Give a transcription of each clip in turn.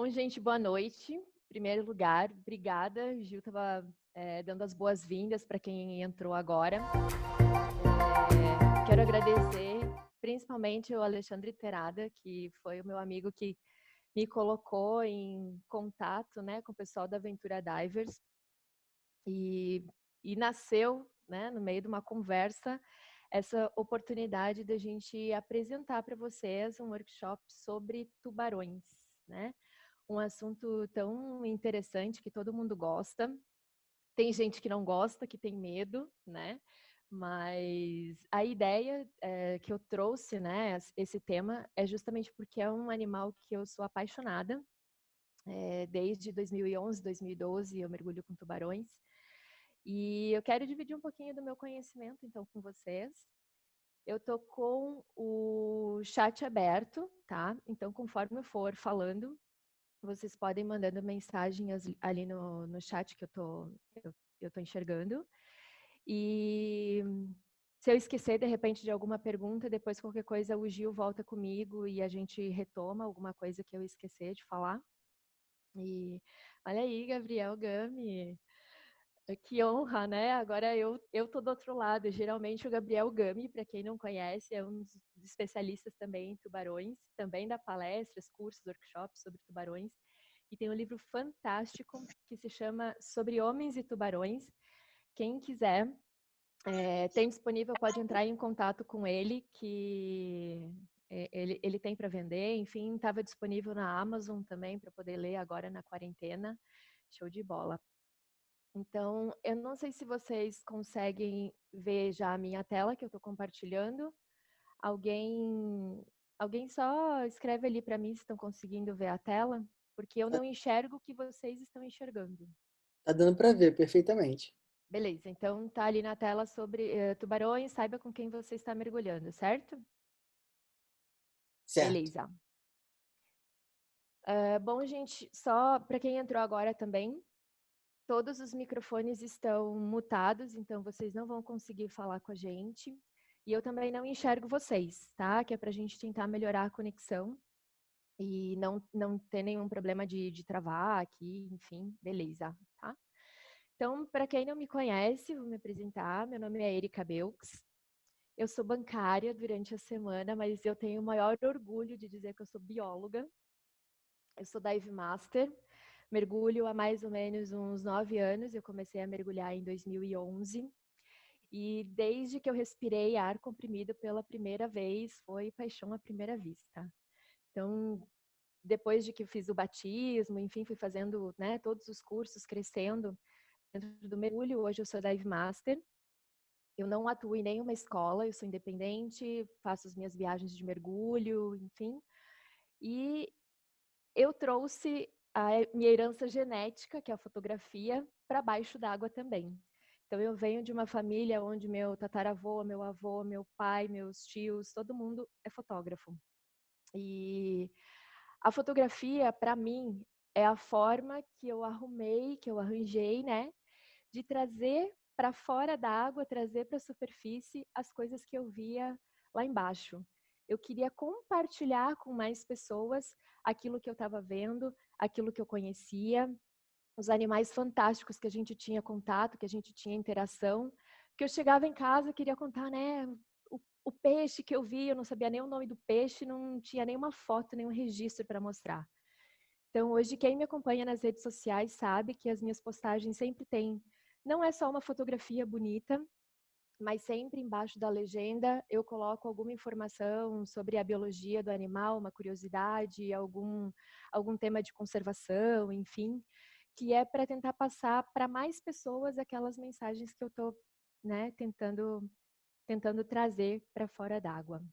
Bom, gente, boa noite. Em primeiro lugar, obrigada. O Gil estava dando as boas-vindas para quem entrou agora. Quero agradecer principalmente o Alexandre Terada, que foi o meu amigo que me colocou em contato, né, com o pessoal da Aventura Divers. E nasceu, né, no meio de uma conversa, essa oportunidade da gente apresentar para vocês um workshop sobre tubarões, né? Um assunto tão interessante que todo mundo gosta. Tem gente que não gosta, que tem medo, né? Mas a ideia que eu trouxe, né, esse tema, é justamente porque é um animal que eu sou apaixonada. Desde 2011, 2012, eu mergulho com tubarões. E eu quero dividir um pouquinho do meu conhecimento, então, com vocês. Eu tô com o chat aberto, tá? Então, conforme eu for falando, vocês podem mandando mensagens ali no chat que eu tô enxergando. E se eu esquecer, de repente, de alguma pergunta, depois qualquer coisa o Gil volta comigo e a gente retoma alguma coisa que eu esquecer de falar. E olha aí, Gabriel Gami. Que honra, né? Agora eu tô do outro lado. Geralmente o Gabriel Gami, para quem não conhece, é um dos especialistas também em tubarões, também dá palestras, cursos, workshops sobre tubarões. E tem um livro fantástico que se chama Sobre Homens e Tubarões. Quem quiser, tem disponível, pode entrar em contato com ele, que ele tem para vender. Enfim, estava disponível na Amazon também para poder ler agora na quarentena. Show de bola. Então, eu não sei se vocês conseguem ver já a minha tela que eu estou compartilhando. Alguém, alguém só escreve ali para mim se estão conseguindo ver a tela, porque eu não enxergo o que vocês estão enxergando. Tá dando para ver perfeitamente. Beleza, então tá ali na tela sobre tubarões, saiba com quem você está mergulhando, certo? Certo. Beleza. Bom, gente, só para quem entrou agora também, todos os microfones estão mutados, então vocês não vão conseguir falar com a gente. E eu também não enxergo vocês, tá? Que é para a gente tentar melhorar a conexão e não ter nenhum problema de travar aqui, enfim, beleza, tá? Então, para quem não me conhece, vou me apresentar. Meu nome é Erika Belks. Eu sou bancária durante a semana, mas eu tenho o maior orgulho de dizer que eu sou bióloga. Eu sou dive master, mergulho há mais ou menos uns 9 anos. Eu comecei a mergulhar em 2011. E desde que eu respirei ar comprimido pela primeira vez, foi paixão à primeira vista. Então, depois de que fiz o batismo, enfim, fui fazendo, né, todos os cursos, crescendo dentro do mergulho. Hoje eu sou dive master. Eu não atuo em nenhuma escola, eu sou independente, faço as minhas viagens de mergulho, enfim. E eu trouxe a minha herança genética, que é a fotografia, para baixo d'água também. Então, eu venho de uma família onde meu tataravô, meu avô, meu pai, meus tios, todo mundo é fotógrafo. E a fotografia, para mim, é a forma que eu arrumei, que eu arranjei, né, de trazer para fora da água, trazer para a superfície as coisas que eu via lá embaixo. Eu queria compartilhar com mais pessoas aquilo que eu estava vendo, aquilo que eu conhecia, os animais fantásticos que a gente tinha contato, que a gente tinha interação, que eu chegava em casa e queria contar, né, o peixe que eu vi, eu não sabia nem o nome do peixe, não tinha nenhuma foto, nenhum registro para mostrar. Então, hoje, quem me acompanha nas redes sociais sabe que as minhas postagens sempre têm, não é só uma fotografia bonita, mas sempre embaixo da legenda eu coloco alguma informação sobre a biologia do animal, uma curiosidade, algum tema de conservação, enfim, que é para tentar passar para mais pessoas aquelas mensagens que eu estou, né, tentando trazer para fora d'água.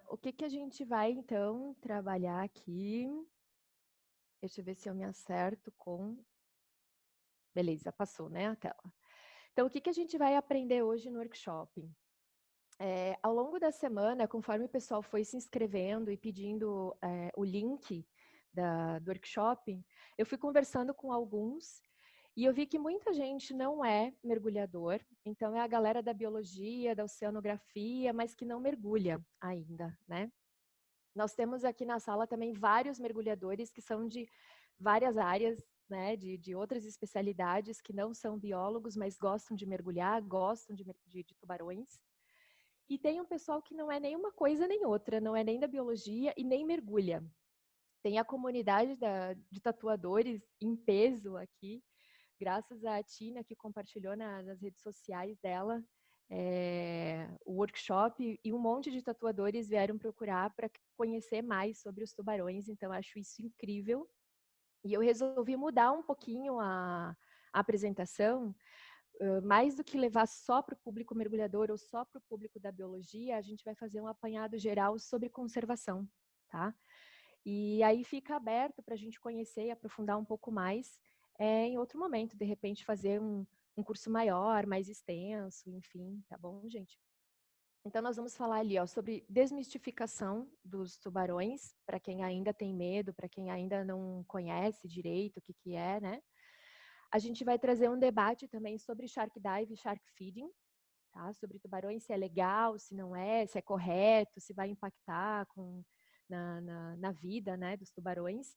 O que a gente vai, então, trabalhar aqui? Deixa eu ver se eu me acerto com... Beleza, passou, né, a tela. Então, o que a gente vai aprender hoje no workshop? Ao longo da semana, conforme o pessoal foi se inscrevendo e pedindo o link do workshop, eu fui conversando com alguns e eu vi que muita gente não é mergulhador, então é a galera da biologia, da oceanografia, mas que não mergulha ainda, né? Nós temos aqui na sala também vários mergulhadores que são de várias áreas, né, de outras especialidades, que não são biólogos, mas gostam de mergulhar, gostam de tubarões. E tem um pessoal que não é nem uma coisa nem outra, não é nem da biologia e nem mergulha. Tem a comunidade de tatuadores em peso aqui, graças à Tina, que compartilhou nas redes sociais dela o workshop, e um monte de tatuadores vieram procurar para conhecer mais sobre os tubarões, então acho isso incrível. E eu resolvi mudar um pouquinho a apresentação, mais do que levar só para o público mergulhador ou só para o público da biologia, a gente vai fazer um apanhado geral sobre conservação, tá? E aí fica aberto para a gente conhecer e aprofundar um pouco mais em outro momento, de repente fazer um curso maior, mais extenso, enfim, tá bom, gente? Então nós vamos falar ali, ó, sobre desmistificação dos tubarões, para quem ainda tem medo, para quem ainda não conhece direito o que que é, né? A gente vai trazer um debate também sobre shark dive e shark feeding, tá? Sobre tubarões, se é legal, se não é, se é correto, se vai impactar na vida, né, dos tubarões.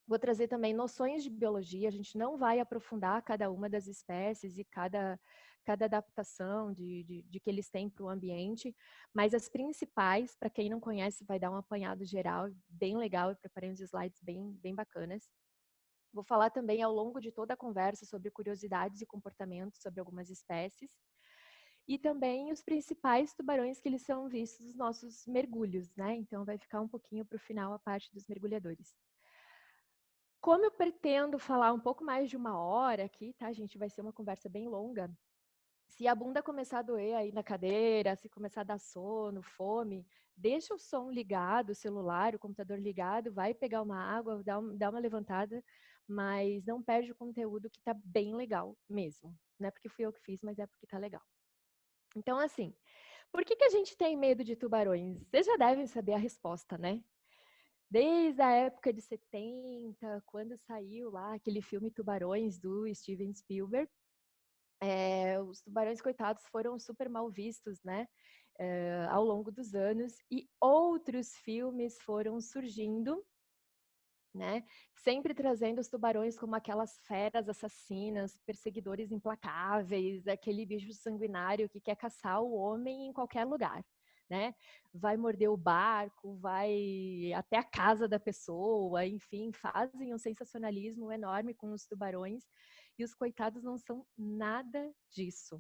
Vou trazer também noções de biologia, a gente não vai aprofundar cada uma das espécies e cada adaptação de que eles têm para o ambiente, mas as principais, para quem não conhece, vai dar um apanhado geral, bem legal, eu preparei uns slides bem bacanas. Vou falar também ao longo de toda a conversa sobre curiosidades e comportamentos sobre algumas espécies. E também os principais tubarões que eles são vistos nos nossos mergulhos, né? Então vai ficar um pouquinho para o final a parte dos mergulhadores. Como eu pretendo falar um pouco mais de 1 hora aqui, tá, gente? Vai ser uma conversa bem longa. Se a bunda começar a doer aí na cadeira, se começar a dar sono, fome, deixa o som ligado, o celular, o computador ligado, vai pegar uma água, dá uma levantada, mas não perde o conteúdo que tá bem legal mesmo. Não é porque fui eu que fiz, mas é porque tá legal. Então, assim, por que a gente tem medo de tubarões? Vocês já devem saber a resposta, né? Desde a época de 70, quando saiu lá aquele filme Tubarões, do Steven Spielberg, os tubarões, coitados, foram super mal vistos, né? Ao longo dos anos, e outros filmes foram surgindo, né? Sempre trazendo os tubarões como aquelas feras assassinas, perseguidores implacáveis, aquele bicho sanguinário que quer caçar o homem em qualquer lugar, né? Vai morder o barco, vai até a casa da pessoa, enfim, fazem um sensacionalismo enorme com os tubarões, e os coitados não são nada disso.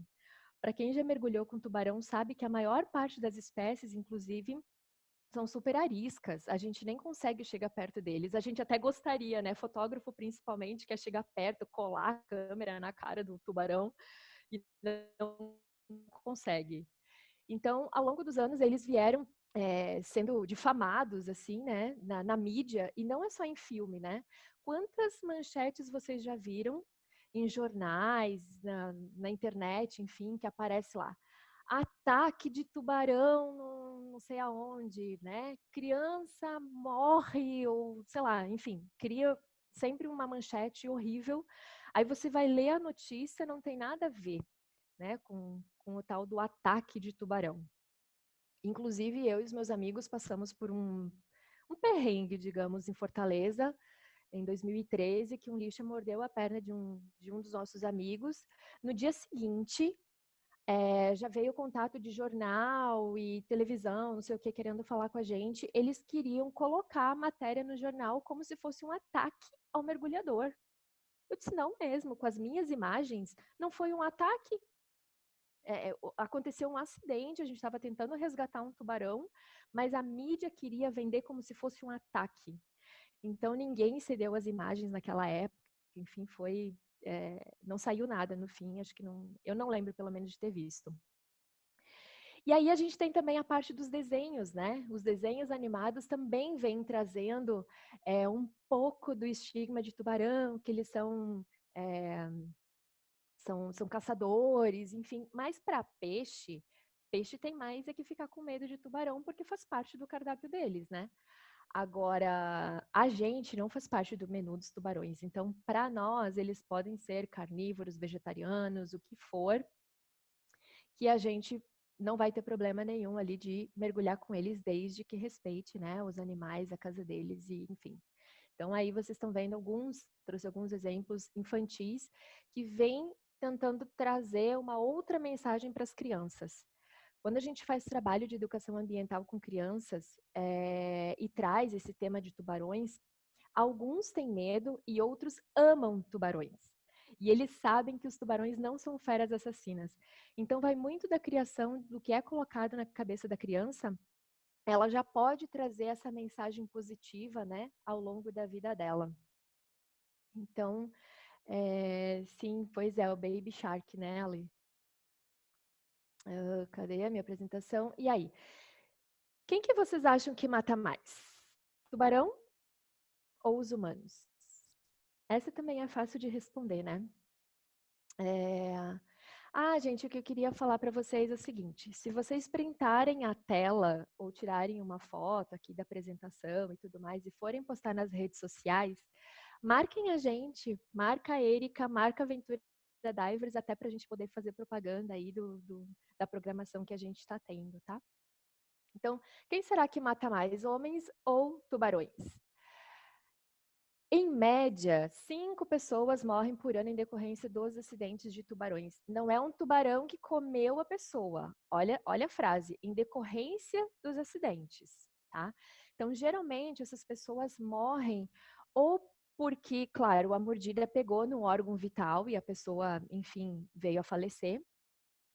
Para quem já mergulhou com tubarão, sabe que a maior parte das espécies, inclusive, são super ariscas, a gente nem consegue chegar perto deles. A gente até gostaria, né? Fotógrafo principalmente, quer chegar perto, colar a câmera na cara do tubarão e não consegue. Então, ao longo dos anos, eles vieram sendo difamados, assim, né? Na mídia, e não é só em filme, né? Quantas manchetes vocês já viram em jornais, na internet, enfim, que aparece lá? Ataque de tubarão não sei aonde, né? Criança morre, ou sei lá, enfim, cria sempre uma manchete horrível. Aí você vai ler a notícia, não tem nada a ver, né, com o tal do ataque de tubarão. Inclusive, eu e os meus amigos passamos por um perrengue, digamos, em Fortaleza, em 2013, que um lixa mordeu a perna de um dos nossos amigos. No dia seguinte, já veio contato de jornal e televisão, não sei o que, querendo falar com a gente. Eles queriam colocar a matéria no jornal como se fosse um ataque ao mergulhador. Eu disse, não mesmo, com as minhas imagens, não foi um ataque. Aconteceu um acidente, a gente estava tentando resgatar um tubarão, mas a mídia queria vender como se fosse um ataque. Então ninguém cedeu as imagens naquela época, enfim, não saiu nada no fim, acho que não, eu não lembro pelo menos de ter visto. E aí a gente tem também a parte dos desenhos, né? Os desenhos animados também vêm trazendo um pouco do estigma de tubarão, que eles são caçadores, enfim. Mas para peixe, peixe tem mais é que ficar com medo de tubarão, porque faz parte do cardápio deles, né? Agora, a gente não faz parte do menu dos tubarões. Então, para nós, eles podem ser carnívoros, vegetarianos, o que for, que a gente não vai ter problema nenhum ali de mergulhar com eles, desde que respeite, né, os animais, a casa deles e enfim. Então aí vocês estão vendo trouxe alguns exemplos infantis que vêm tentando trazer uma outra mensagem para as crianças. Quando a gente faz trabalho de educação ambiental com crianças e traz esse tema de tubarões, alguns têm medo e outros amam tubarões. E eles sabem que os tubarões não são feras assassinas. Então, vai muito da criação do que é colocado na cabeça da criança. Ela já pode trazer essa mensagem positiva, né, ao longo da vida dela. Então, sim, pois é, o Baby Shark, né, Ali? Cadê a minha apresentação? E aí? Quem que vocês acham que mata mais? Tubarão ou os humanos? Essa também é fácil de responder, né? Gente, o que eu queria falar para vocês é o seguinte: se vocês printarem a tela ou tirarem uma foto aqui da apresentação e tudo mais e forem postar nas redes sociais, marquem a gente, marca a Erika, marca a Aventura da Divers, até para a gente poder fazer propaganda aí da programação que a gente está tendo, tá? Então, quem será que mata mais, homens ou tubarões? Em média, 5 pessoas morrem por ano em decorrência dos acidentes de tubarões. Não é um tubarão que comeu a pessoa. Olha a frase, em decorrência dos acidentes, tá? Então, geralmente, essas pessoas morrem ou porque, claro, a mordida pegou no órgão vital e a pessoa, enfim, veio a falecer,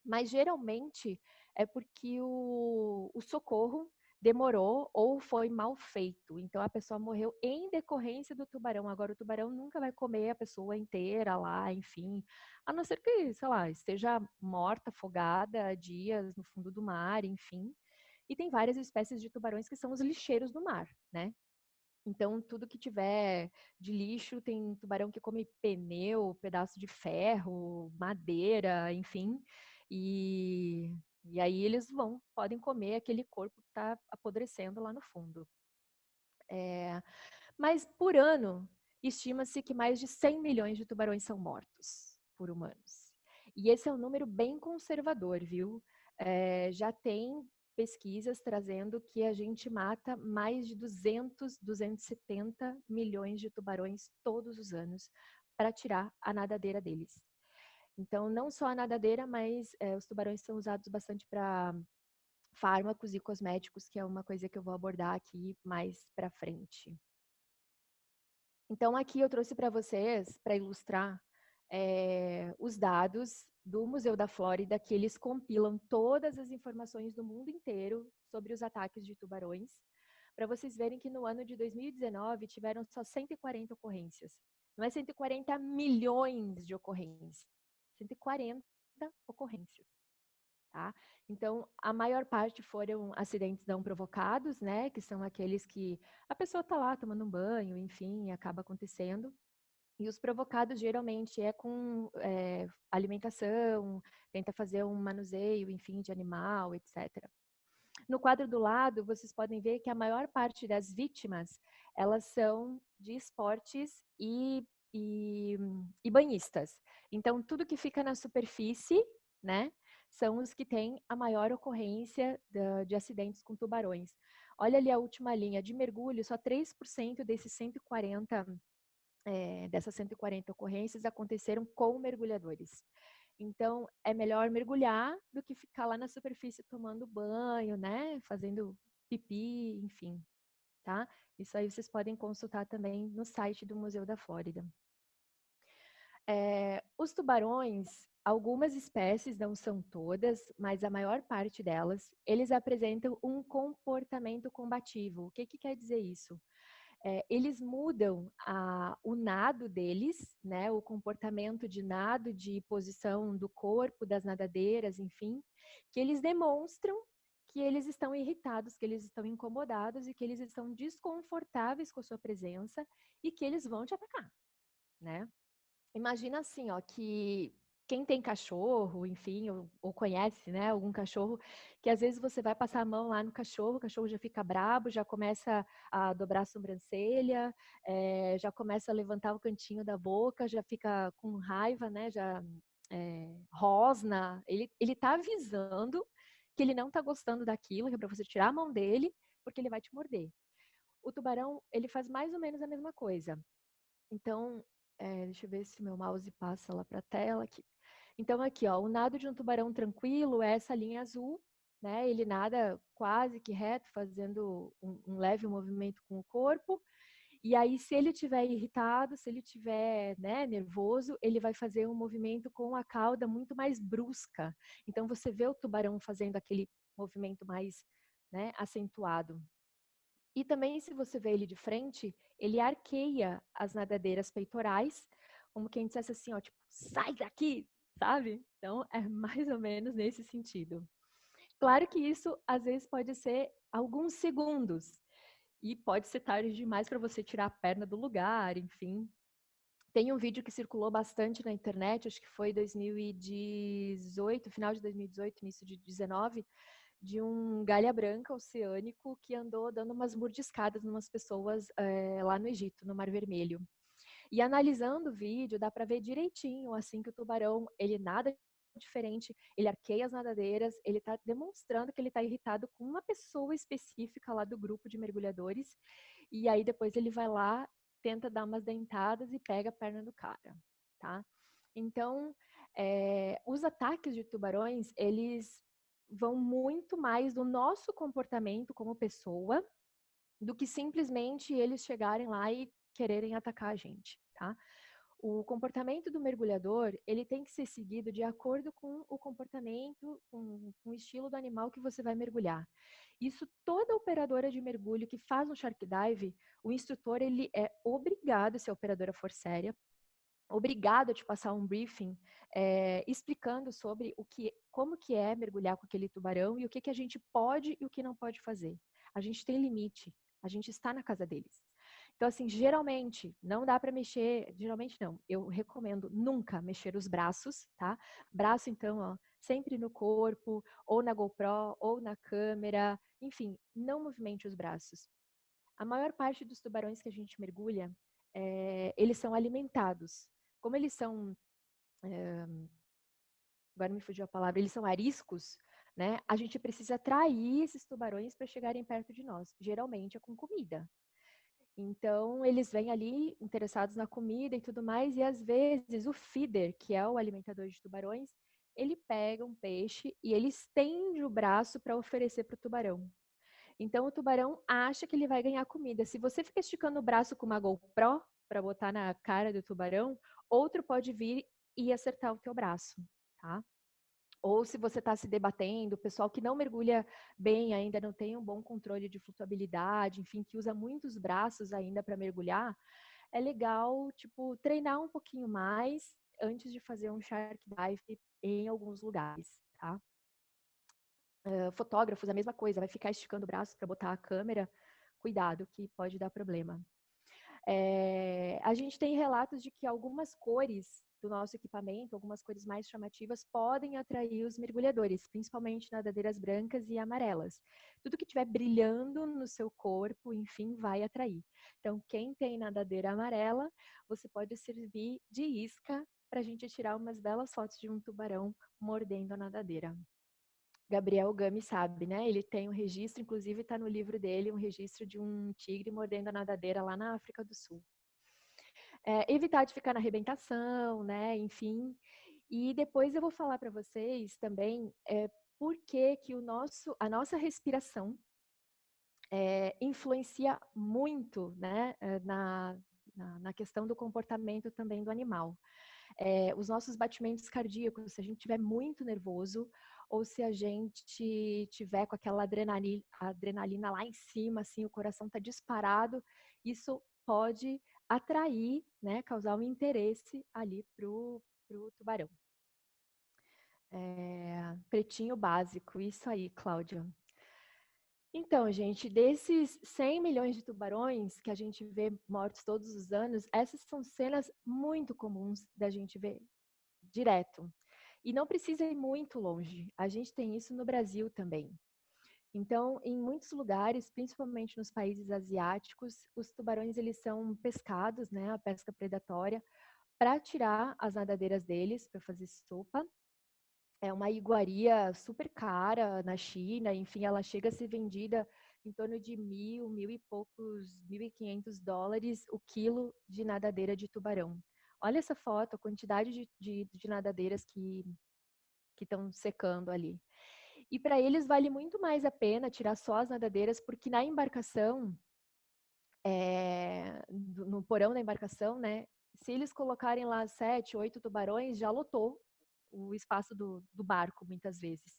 mas geralmente é porque o socorro demorou ou foi mal feito. Então a pessoa morreu em decorrência do tubarão. Agora o tubarão nunca vai comer a pessoa inteira lá, enfim, a não ser que, sei lá, esteja morta, afogada há dias no fundo do mar, enfim. E tem várias espécies de tubarões que são os lixeiros do mar, né? Então, tudo que tiver de lixo, tem tubarão que come pneu, pedaço de ferro, madeira, enfim. E aí eles podem comer aquele corpo que está apodrecendo lá no fundo. Mas por ano, estima-se que mais de 100 milhões de tubarões são mortos por humanos. E esse é um número bem conservador, viu? Já tem pesquisas trazendo que a gente mata mais de 270 milhões de tubarões todos os anos para tirar a nadadeira deles. Então, não só a nadadeira, mas os tubarões são usados bastante para fármacos e cosméticos, que é uma coisa que eu vou abordar aqui mais para frente. Então, aqui eu trouxe para vocês, para ilustrar, os dados do Museu da Flórida, que eles compilam todas as informações do mundo inteiro sobre os ataques de tubarões, para vocês verem que no ano de 2019 tiveram só 140 ocorrências. Não é 140 milhões de ocorrências, 140 ocorrências. Tá? Então, a maior parte foram acidentes não provocados, né? Que são aqueles que a pessoa está lá tomando um banho, enfim, acaba acontecendo. E os provocados geralmente é com alimentação, tenta fazer um manuseio, enfim, de animal, etc. No quadro do lado, vocês podem ver que a maior parte das vítimas, elas são de esportes e banhistas. Então, tudo que fica na superfície, né, são os que têm a maior ocorrência de acidentes com tubarões. Olha ali a última linha de mergulho, só 3% desses 140, dessas 140 ocorrências aconteceram com mergulhadores. Então, é melhor mergulhar do que ficar lá na superfície tomando banho, né? Fazendo pipi, enfim, tá? Isso aí vocês podem consultar também no site do Museu da Flórida. Os tubarões, algumas espécies, não são todas, mas a maior parte delas, eles apresentam um comportamento combativo. O que quer dizer isso? Eles mudam o nado deles, né, o comportamento de nado, de posição do corpo, das nadadeiras, enfim, que eles demonstram que eles estão irritados, que eles estão incomodados e que eles estão desconfortáveis com a sua presença e que eles vão te atacar, né? Imagina assim, ó, que quem tem cachorro, enfim, ou conhece, né, algum cachorro, que às vezes você vai passar a mão lá no cachorro, o cachorro já fica brabo, já começa a dobrar a sobrancelha, já começa a levantar o cantinho da boca, já fica com raiva, né, já rosna. Ele tá avisando que ele não está gostando daquilo, que é para você tirar a mão dele, porque ele vai te morder. O tubarão, ele faz mais ou menos a mesma coisa. Então, deixa eu ver se meu mouse passa lá para a tela aqui. Então, aqui, ó, o nado de um tubarão tranquilo é essa linha azul, né? Ele nada quase que reto, fazendo um leve movimento com o corpo. E aí, se ele estiver irritado, se ele estiver, né, nervoso, ele vai fazer um movimento com a cauda muito mais brusca. Então, você vê o tubarão fazendo aquele movimento mais, né, acentuado. E também, se você vê ele de frente, ele arqueia as nadadeiras peitorais, como quem dissesse assim, ó, tipo, sai daqui, sabe? Então, é mais ou menos nesse sentido. Claro que isso, às vezes, pode ser alguns segundos, e pode ser tarde demais para você tirar a perna do lugar, enfim. Tem um vídeo que circulou bastante na internet, acho que foi 2018, final de 2018, início de 2019, de um galha branca oceânico que andou dando umas mordiscadas em umas pessoas lá no Egito, no Mar Vermelho. E analisando o vídeo, dá para ver direitinho assim que o tubarão, ele nada diferente, ele arqueia as nadadeiras, ele está demonstrando que ele está irritado com uma pessoa específica lá do grupo de mergulhadores, e aí depois ele vai lá, tenta dar umas dentadas e pega a perna do cara, tá? Então, os ataques de tubarões, eles vão muito mais do nosso comportamento como pessoa do que simplesmente eles chegarem lá e quererem atacar a gente, tá? O comportamento do mergulhador, ele tem que ser seguido de acordo com o comportamento, com o estilo do animal que você vai mergulhar. Isso toda operadora de mergulho que faz um shark dive, o instrutor ele é obrigado, se a operadora for séria, obrigado a te passar um briefing explicando sobre como que é mergulhar com aquele tubarão e o que a gente pode e o que não pode fazer. A gente tem limite, a gente está na casa deles. Então, assim, geralmente não dá para mexer, geralmente não, eu recomendo nunca mexer os braços, tá? Braço, então, ó, sempre no corpo, ou na GoPro, ou na câmera, enfim, não movimente os braços. A maior parte dos tubarões que a gente mergulha, eles são alimentados. Como eles são, agora me fugiu a palavra, eles são ariscos, né? A gente precisa atrair esses tubarões para chegarem perto de nós. Geralmente é com comida. Então, eles vêm ali interessados na comida e tudo mais, e às vezes o feeder, que é o alimentador de tubarões, ele pega um peixe e ele estende o braço para oferecer para o tubarão. Então, o tubarão acha que ele vai ganhar comida. Se você fica esticando o braço com uma GoPro para botar na cara do tubarão, outro pode vir e acertar o teu braço, tá? Ou se você está se debatendo, o pessoal que não mergulha bem ainda não tem um bom controle de flutuabilidade, enfim, que usa muitos braços ainda para mergulhar, é legal, tipo, treinar um pouquinho mais antes de fazer um shark dive em alguns lugares, tá? Fotógrafos, a mesma coisa, vai ficar esticando o braço para botar a câmera, cuidado que pode dar problema. A gente tem relatos de que algumas cores do nosso equipamento, algumas cores mais chamativas, podem atrair os mergulhadores, principalmente nadadeiras brancas e amarelas. Tudo que estiver brilhando no seu corpo, enfim, vai atrair. Então, quem tem nadadeira amarela, você pode servir de isca para a gente tirar umas belas fotos de um tubarão mordendo a nadadeira. Gabriel Gami sabe, né? Ele tem um registro, inclusive está no livro dele, um registro de um tigre mordendo a nadadeira lá na África do Sul. Evitar de ficar na arrebentação, né? Enfim. E depois eu vou falar para vocês também por que a nossa respiração influencia muito, né? Na questão do comportamento também do animal. Os nossos batimentos cardíacos, se a gente estiver muito nervoso ou se a gente tiver com aquela adrenalina lá em cima, assim, o coração está disparado, isso pode atrair, né, causar um interesse ali pro tubarão. Pretinho básico, isso aí, Cláudia. Então, gente, desses 100 milhões de tubarões que a gente vê mortos todos os anos, essas são cenas muito comuns da gente ver direto. E não precisa ir muito longe. A gente tem isso no Brasil também. Então, em muitos lugares, principalmente nos países asiáticos, os tubarões eles são pescados, né, a pesca predatória, para tirar as nadadeiras deles, para fazer sopa. é uma iguaria super cara na China, enfim, ela chega a ser vendida em torno de 1.000 e poucos, $1.500 o quilo de nadadeira de tubarão. Olha essa foto, a quantidade de nadadeiras que estão secando ali. E para eles vale muito mais a pena tirar só as nadadeiras, porque na embarcação, no porão da embarcação, né? Se eles colocarem lá 7, 8 tubarões, já lotou o espaço do barco, muitas vezes.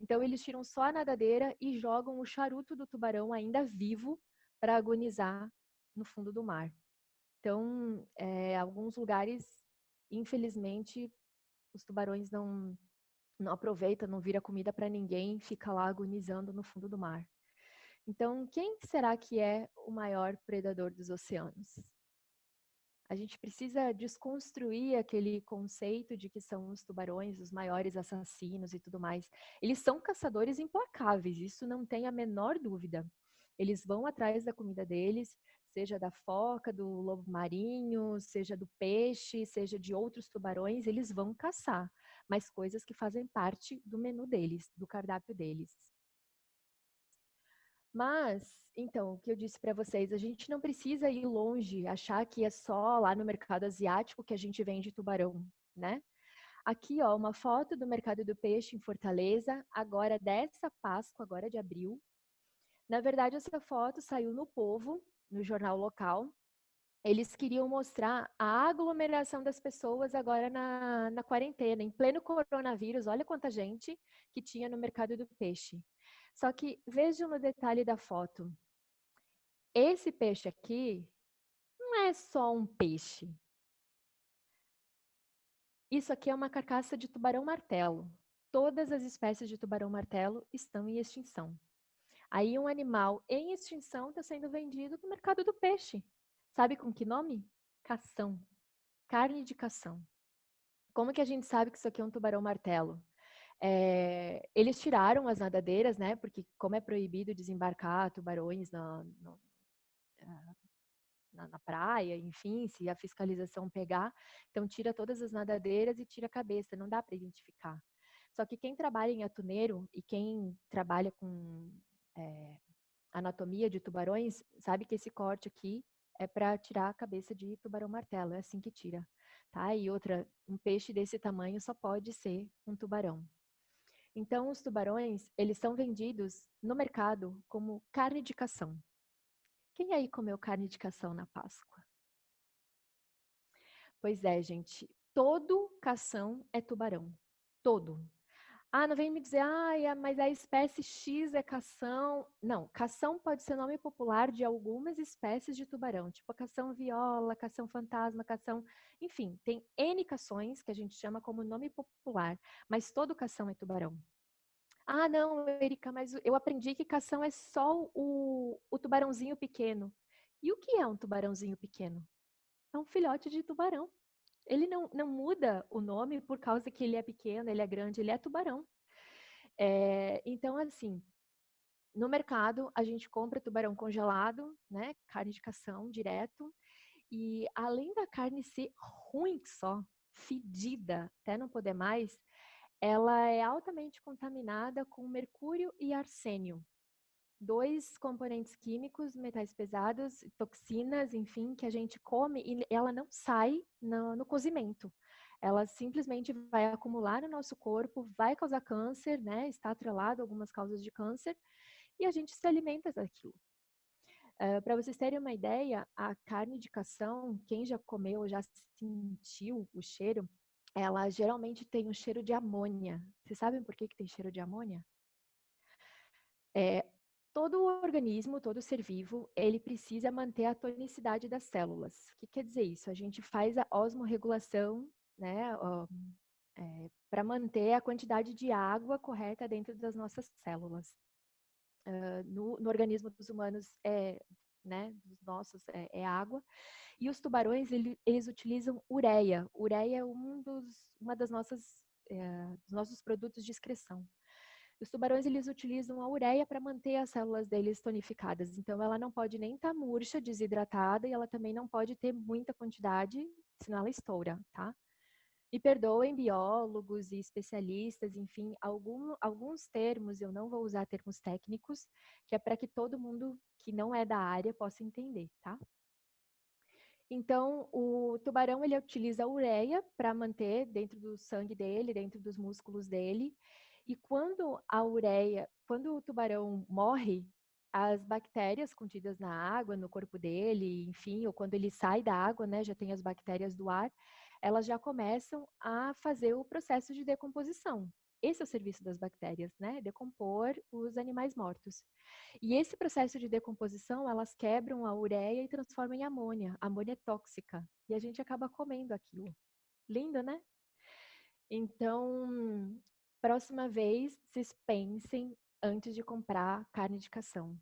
Então, eles tiram só a nadadeira e jogam o charuto do tubarão ainda vivo para agonizar no fundo do mar. Então, alguns lugares, infelizmente, os tubarões não aproveitam, não vira comida para ninguém, fica lá agonizando no fundo do mar. Então, quem será que é o maior predador dos oceanos? A gente precisa desconstruir aquele conceito de que são os tubarões os maiores assassinos e tudo mais. Eles são caçadores implacáveis, isso não tem a menor dúvida. Eles vão atrás da comida deles, seja da foca, do lobo marinho, seja do peixe, seja de outros tubarões, eles vão caçar, mas coisas que fazem parte do menu deles, do cardápio deles. Mas, então, o que eu disse para vocês, a gente não precisa ir longe, achar que é só lá no mercado asiático que a gente vende tubarão, né? Aqui, ó, uma foto do mercado do peixe em Fortaleza, agora dessa Páscoa, agora de abril. Na verdade, essa foto saiu no Povo, no jornal local. Eles queriam mostrar a aglomeração das pessoas agora na quarentena, em pleno coronavírus. Olha quanta gente que tinha no mercado do peixe. Só que vejam no detalhe da foto. Esse peixe aqui não é só um peixe. Isso aqui é uma carcaça de tubarão-martelo. Todas as espécies de tubarão-martelo estão em extinção. Aí um animal em extinção está sendo vendido no mercado do peixe. Sabe com que nome? Cação. Carne de cação. Como que a gente sabe que isso aqui é um tubarão-martelo? Eles tiraram as nadadeiras, né? Porque como é proibido desembarcar tubarões na praia, enfim, se a fiscalização pegar, então tira todas as nadadeiras e tira a cabeça, não dá para identificar. Só que quem trabalha em atuneiro e quem trabalha com anatomia de tubarões, sabe que esse corte aqui é para tirar a cabeça de tubarão-martelo, é assim que tira, tá? E outra, um peixe desse tamanho só pode ser um tubarão. Então, os tubarões, eles são vendidos no mercado como carne de cação. Quem aí comeu carne de cação na Páscoa? Pois é, gente, todo cação é tubarão. Todo. Ah, não vem me dizer, mas a espécie X é cação. Não, cação pode ser nome popular de algumas espécies de tubarão, tipo a cação viola, cação fantasma, cação. Enfim, tem N cações que a gente chama como nome popular, mas todo cação é tubarão. Ah, não, Erika, mas eu aprendi que cação é só o tubarãozinho pequeno. E o que é um tubarãozinho pequeno? É um filhote de tubarão. Ele não muda o nome por causa que ele é pequeno, ele é grande, ele é tubarão. Então, assim, no mercado a gente compra tubarão congelado, né? Carne de cação direto. E além da carne ser ruim só, fedida, até não poder mais, ela é altamente contaminada com mercúrio e arsênio. Dois componentes químicos, metais pesados, toxinas, enfim, que a gente come e ela não sai no cozimento. Ela simplesmente vai acumular no nosso corpo, vai causar câncer, né? Está atrelado a algumas causas de câncer e a gente se alimenta daquilo. Para vocês terem uma ideia, a carne de cação, quem já comeu, já sentiu o cheiro, ela geralmente tem um cheiro de amônia. Vocês sabem por que tem cheiro de amônia? Todo organismo, todo ser vivo, ele precisa manter a tonicidade das células. O que quer dizer isso? A gente faz a osmorregulação, né, para manter a quantidade de água correta dentro das nossas células. No organismo dos humanos, né, dos nossos, é água. E os tubarões, eles utilizam ureia. Ureia é uma das dos nossos produtos de excreção. Os tubarões, eles utilizam a ureia para manter as células deles tonificadas. Então, ela não pode nem estar murcha, desidratada, e ela também não pode ter muita quantidade, senão ela estoura, tá? Me perdoem biólogos e especialistas, enfim, alguns termos, eu não vou usar termos técnicos, que é para que todo mundo que não é da área possa entender, tá? Então, o tubarão, ele utiliza a ureia para manter dentro do sangue dele, dentro dos músculos dele. E quando o tubarão morre, as bactérias contidas na água, no corpo dele, enfim, ou quando ele sai da água, né, já tem as bactérias do ar, elas já começam a fazer o processo de decomposição. Esse é o serviço das bactérias, né? Decompor os animais mortos. E esse processo de decomposição, elas quebram a ureia e transformam em amônia. A amônia é tóxica. E a gente acaba comendo aquilo. Lindo, né? Então, próxima vez, vocês pensem antes de comprar carne de cação.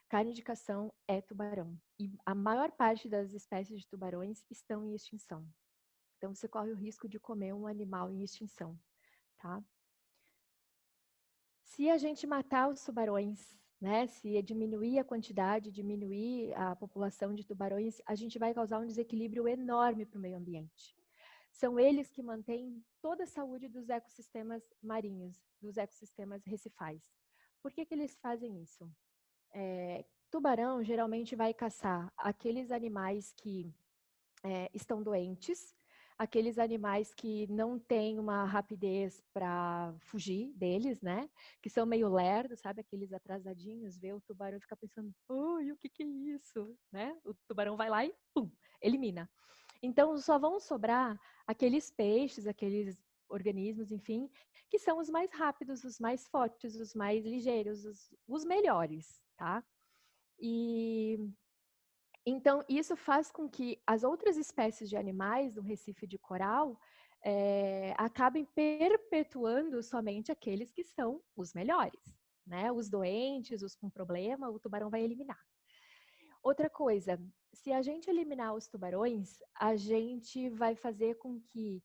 Carne de cação é tubarão. E a maior parte das espécies de tubarões estão em extinção. Então, você corre o risco de comer um animal em extinção, tá? Se a gente matar os tubarões, né, se diminuir a quantidade, diminuir a população de tubarões, a gente vai causar um desequilíbrio enorme para o meio ambiente. São eles que mantêm toda a saúde dos ecossistemas marinhos, dos ecossistemas recifais. Por que eles fazem isso? Tubarão geralmente vai caçar aqueles animais que estão doentes, aqueles animais que não têm uma rapidez para fugir deles, né? Que são meio lerdos, sabe? Aqueles atrasadinhos, vê o tubarão e fica pensando, ui, o que é isso? Né? O tubarão vai lá e pum, elimina. Então, só vão sobrar aqueles peixes, aqueles organismos, enfim, que são os mais rápidos, os mais fortes, os mais ligeiros, os melhores, tá? E então, isso faz com que as outras espécies de animais do recife de coral acabem perpetuando somente aqueles que são os melhores, né? Os doentes, os com problema, o tubarão vai eliminar. Outra coisa, se a gente eliminar os tubarões, a gente vai fazer com que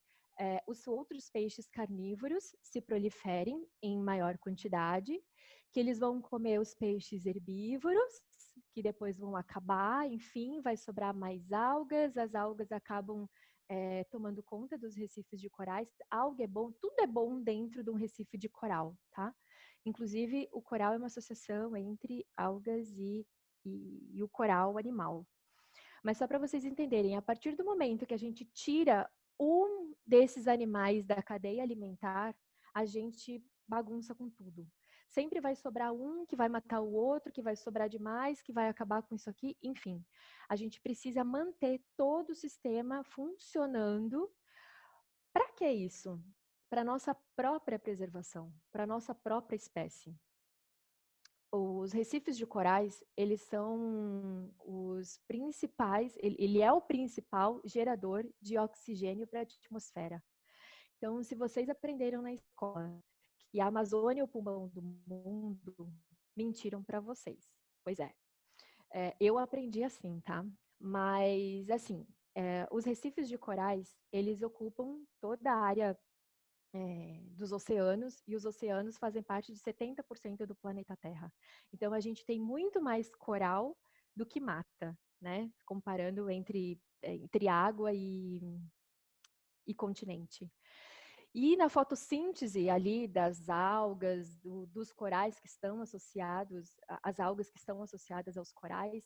os outros peixes carnívoros se proliferem em maior quantidade, que eles vão comer os peixes herbívoros, que depois vão acabar, enfim, vai sobrar mais algas, as algas acabam tomando conta dos recifes de corais. Alga é bom, tudo é bom dentro de um recife de coral, tá? Inclusive, o coral é uma associação entre algas e o coral animal. Mas só para vocês entenderem, a partir do momento que a gente tira um desses animais da cadeia alimentar, a gente bagunça com tudo. Sempre vai sobrar um que vai matar o outro, que vai sobrar demais, que vai acabar com isso aqui, enfim. A gente precisa manter todo o sistema funcionando. Para que isso? Para nossa própria preservação, para nossa própria espécie. Os recifes de corais, eles são os principais, ele é o principal gerador de oxigênio para a atmosfera. Então, se vocês aprenderam na escola que a Amazônia é o pulmão do mundo, mentiram para vocês. Pois é, eu aprendi assim, tá? Mas, assim, os recifes de corais, eles ocupam toda a área dos oceanos, e os oceanos fazem parte de 70% do planeta Terra. Então, a gente tem muito mais coral do que mata, né? Comparando entre água e continente. E na fotossíntese ali das algas, dos corais que estão associados, as algas que estão associadas aos corais,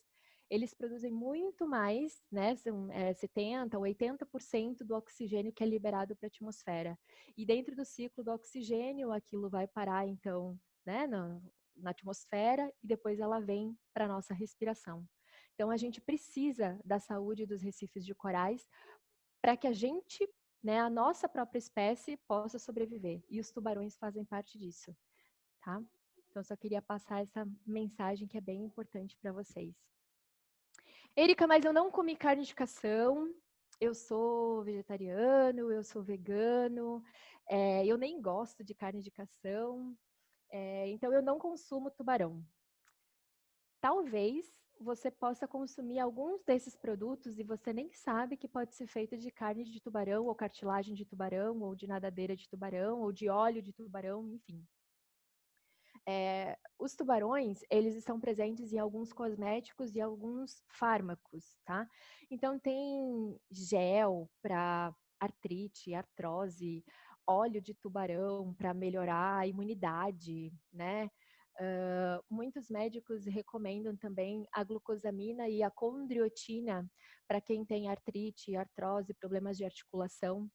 eles produzem muito mais, né? São 70% ou 80% do oxigênio que é liberado para a atmosfera. E dentro do ciclo do oxigênio, aquilo vai parar, então, né, na atmosfera e depois ela vem para a nossa respiração. Então, a gente precisa da saúde dos recifes de corais para que a gente, né, a nossa própria espécie possa sobreviver. E os tubarões fazem parte disso, tá? Então, só queria passar essa mensagem que é bem importante para vocês. Érica, mas eu não comi carne de cação, eu sou vegetariano, eu sou vegano, eu nem gosto de carne de cação, então eu não consumo tubarão. Talvez você possa consumir alguns desses produtos e você nem sabe que pode ser feito de carne de tubarão, ou cartilagem de tubarão, ou de nadadeira de tubarão, ou de óleo de tubarão, enfim. Os tubarões, eles estão presentes em alguns cosméticos e alguns fármacos, tá? Então, tem gel para artrite, artrose, óleo de tubarão para melhorar a imunidade, né? Muitos médicos recomendam também a glucosamina e a condroitina para quem tem artrite, artrose, problemas de articulação.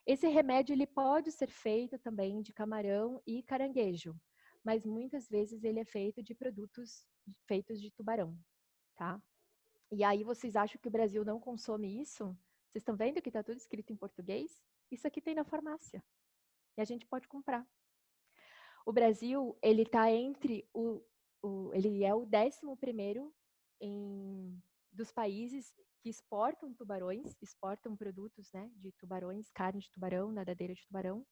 Esse remédio ele pode ser feito também de camarão e caranguejo, mas muitas vezes ele é feito de produtos feitos de tubarão, tá? E aí vocês acham que o Brasil não consome isso? Vocês estão vendo que está tudo escrito em português? Isso aqui tem na farmácia e a gente pode comprar. O Brasil, ele está entre ele é o 11º dos países que exportam tubarões, exportam produtos, né, de tubarões, carne de tubarão, nadadeira de tubarão,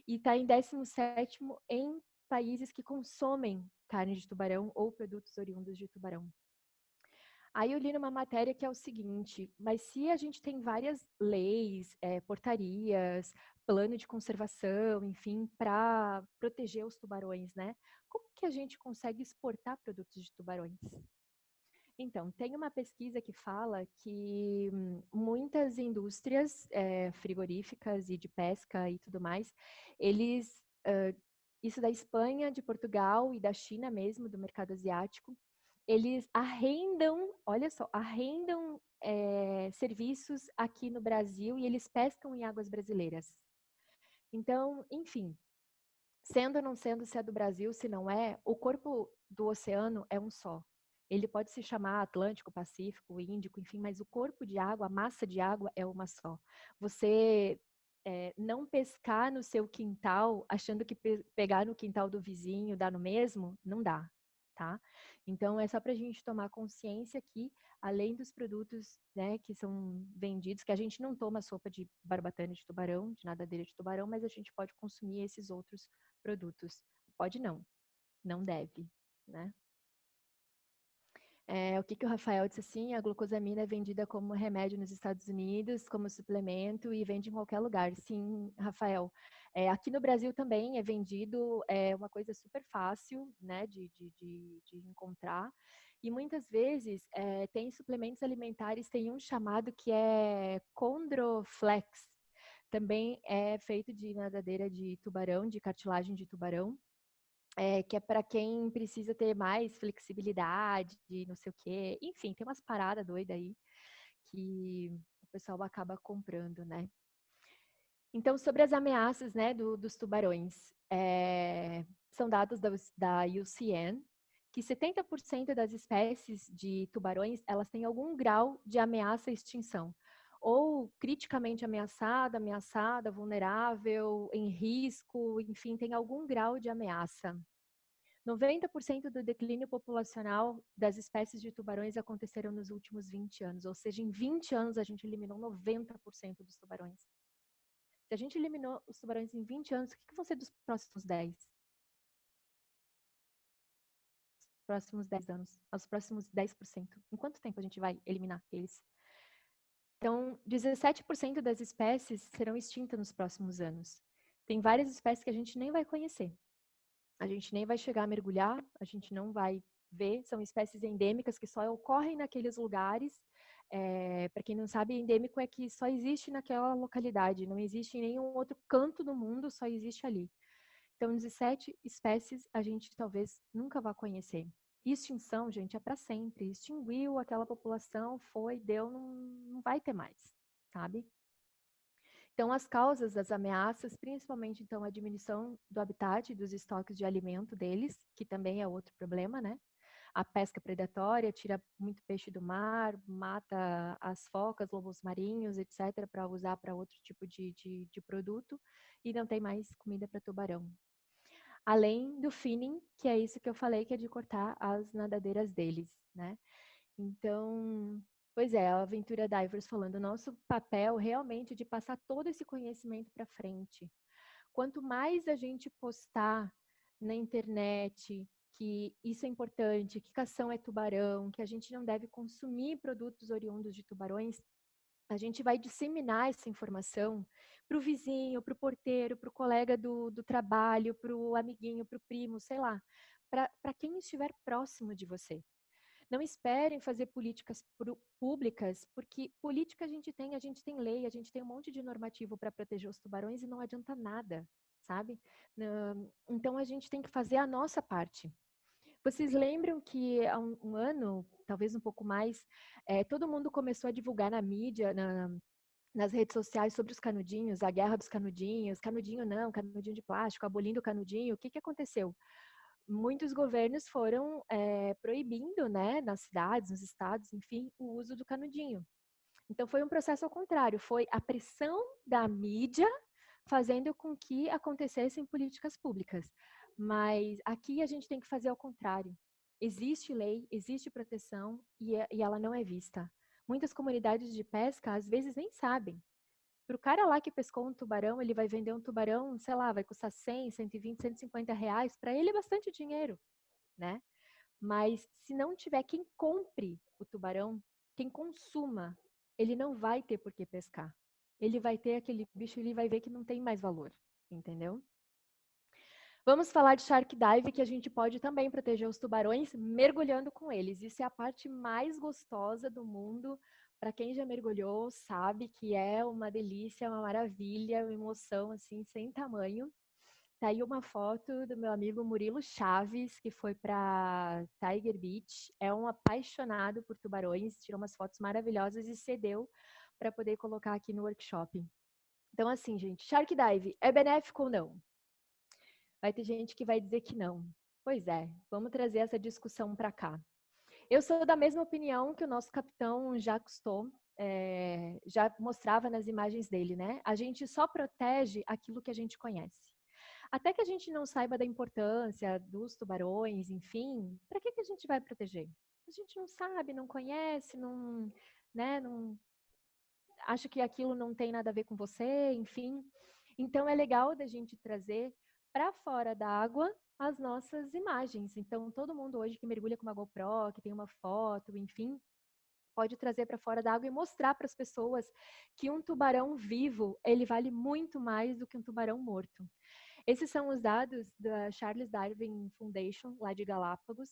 e está em 17º em países que consomem carne de tubarão ou produtos oriundos de tubarão. Aí eu li numa matéria que é o seguinte, mas se a gente tem várias leis, portarias, plano de conservação, enfim, para proteger os tubarões, né? Como que a gente consegue exportar produtos de tubarões? Então, tem uma pesquisa que fala que muitas indústrias frigoríficas e de pesca e tudo mais, eles, isso da Espanha, de Portugal e da China mesmo, do mercado asiático, eles arrendam, olha só, arrendam serviços aqui no Brasil e eles pescam em águas brasileiras. Então, enfim, sendo ou não sendo, se é do Brasil, se não é, o corpo do oceano é um só. Ele pode se chamar Atlântico, Pacífico, Índico, enfim, mas o corpo de água, a massa de água é uma só. Você não pescar no seu quintal, achando que pegar no quintal do vizinho dá no mesmo, não dá, tá? Então, é só para a gente tomar consciência que, além dos produtos, né, que são vendidos, que a gente não toma sopa de barbatana de tubarão, de nadadeira de tubarão, mas a gente pode consumir esses outros produtos. Pode não, não deve, né? O que o Rafael disse assim, a glucosamina é vendida como remédio nos Estados Unidos, como suplemento e vende em qualquer lugar. Sim, Rafael. Aqui no Brasil também é vendido, é uma coisa super fácil, né, de encontrar. E muitas vezes tem suplementos alimentares, tem um chamado que é Chondroflex. Também é feito de nadadeira de tubarão, de cartilagem de tubarão. Que é para quem precisa ter mais flexibilidade, não sei o quê. Enfim, tem umas paradas doidas aí que o pessoal acaba comprando, né? Então, sobre as ameaças, né, dos tubarões, são dados da UCN que 70% das espécies de tubarões, elas têm algum grau de ameaça à extinção. Ou criticamente ameaçada, vulnerável, em risco, enfim, tem algum grau de ameaça. 90% do declínio populacional das espécies de tubarões aconteceram nos últimos 20 anos, ou seja, em 20 anos a gente eliminou 90% dos tubarões. Se a gente eliminou os tubarões em 20 anos, o que vão ser dos próximos 10? Os próximos 10 anos, os próximos 10%. Em quanto tempo a gente vai eliminar eles? Então, 17% das espécies serão extintas nos próximos anos. Tem várias espécies que a gente nem vai conhecer. A gente nem vai chegar a mergulhar, a gente não vai ver, são espécies endêmicas que só ocorrem naqueles lugares. Para quem não sabe, endêmico é que só existe naquela localidade, não existe em nenhum outro canto do mundo, só existe ali. Então, 17 espécies a gente talvez nunca vá conhecer. Extinção, gente, é para sempre. Extinguiu aquela população, foi, deu, não vai ter mais, sabe? Então, as causas das ameaças, principalmente, então, a diminuição do habitat e dos estoques de alimento deles, que também é outro problema, né? A pesca predatória tira muito peixe do mar, mata as focas, lobos marinhos, etc., para usar para outro tipo de produto, e não tem mais comida para tubarão. Além do finning, que é isso que eu falei, que é de cortar as nadadeiras deles, né? Então, pois é, a Aventura Divers falando, nosso papel realmente é de passar todo esse conhecimento para frente. Quanto mais a gente postar na internet que isso é importante, que cação é tubarão, que a gente não deve consumir produtos oriundos de tubarões, a gente vai disseminar essa informação para o vizinho, para o porteiro, para o colega do trabalho, para o amiguinho, para o primo, sei lá, para quem estiver próximo de você. Não esperem fazer políticas públicas, porque política a gente tem lei, a gente tem um monte de normativo para proteger os tubarões e não adianta nada, sabe? Então a gente tem que fazer a nossa parte. Vocês lembram que há um ano, talvez um pouco mais, todo mundo começou a divulgar na mídia, nas redes sociais sobre os canudinhos, a guerra dos canudinhos, canudinho não, canudinho de plástico, abolindo o canudinho. O que aconteceu? Muitos governos foram proibindo, né, nas cidades, nos estados, enfim, o uso do canudinho. Então foi um processo ao contrário, foi a pressão da mídia fazendo com que acontecessem políticas públicas. Mas aqui a gente tem que fazer ao contrário. Existe lei, existe proteção e ela não é vista. Muitas comunidades de pesca às vezes nem sabem. Para o cara lá que pescou um tubarão, ele vai vender um tubarão, sei lá, vai custar 100, 120, 150 reais. Para ele é bastante dinheiro, né? Mas se não tiver quem compre o tubarão, quem consuma, ele não vai ter por que pescar. Ele vai ter aquele bicho, ele vai ver que não tem mais valor, entendeu? Vamos falar de Shark Dive, que a gente pode também proteger os tubarões mergulhando com eles. Isso é a parte mais gostosa do mundo. Para quem já mergulhou, sabe que é uma delícia, uma maravilha, uma emoção assim sem tamanho. Tá aí uma foto do meu amigo Murilo Chaves, que foi para Tiger Beach. É um apaixonado por tubarões, tirou umas fotos maravilhosas e cedeu para poder colocar aqui no workshop. Então, assim, gente, Shark Dive é benéfico ou não? Vai ter gente que vai dizer que não. Pois é, vamos trazer essa discussão para cá. Eu sou da mesma opinião que o nosso capitão Jacques Cousteau já mostrava nas imagens dele, né? A gente só protege aquilo que a gente conhece. Até que a gente não saiba da importância dos tubarões, enfim, para que a gente vai proteger? A gente não sabe, não conhece, não, né, não acha que aquilo não tem nada a ver com você, enfim. Então é legal da gente trazer para fora da água as nossas imagens. Então todo mundo hoje que mergulha com uma GoPro, que tem uma foto, enfim, pode trazer para fora da água e mostrar para as pessoas que um tubarão vivo, ele vale muito mais do que um tubarão morto. Esses são os dados da Charles Darwin Foundation, lá de Galápagos,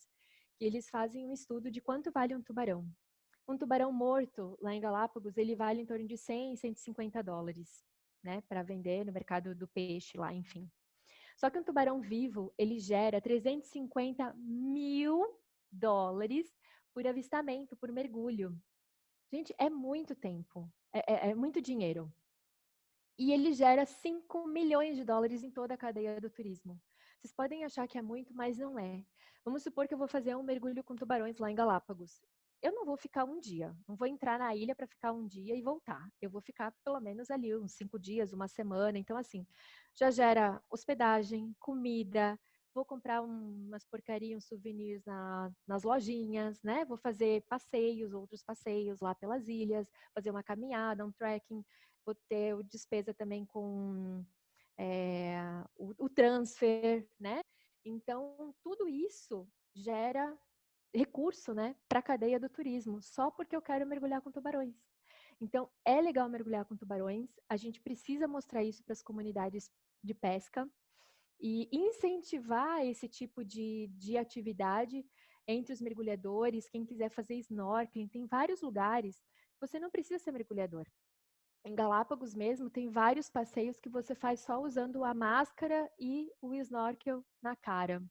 que eles fazem um estudo de quanto vale um tubarão. Um tubarão morto, lá em Galápagos, ele vale em torno de 100, 150 dólares, né, para vender no mercado do peixe lá, enfim. Só que um tubarão vivo, ele gera 350 mil dólares por avistamento, por mergulho. Gente, é muito tempo, é muito dinheiro. E ele gera 5 milhões de dólares em toda a cadeia do turismo. Vocês podem achar que é muito, mas não é. Vamos supor que eu vou fazer um mergulho com tubarões lá em Galápagos. Eu não vou ficar um dia, não vou entrar na ilha para ficar um dia e voltar. Eu vou ficar pelo menos ali uns 5 dias, uma semana. Então, assim, já gera hospedagem, comida, vou comprar umas porcarias, uns souvenirs nas lojinhas, né? Vou fazer passeios, outros passeios lá pelas ilhas, fazer uma caminhada, um trekking. Vou ter despesa também com o transfer, né? Então, tudo isso gera recurso, né, para a cadeia do turismo, só porque eu quero mergulhar com tubarões. Então, é legal mergulhar com tubarões, a gente precisa mostrar isso para as comunidades de pesca e incentivar esse tipo de atividade entre os mergulhadores, quem quiser fazer snorkeling, tem vários lugares, você não precisa ser mergulhador. Em Galápagos mesmo, tem vários passeios que você faz só usando a máscara e o snorkel na cara.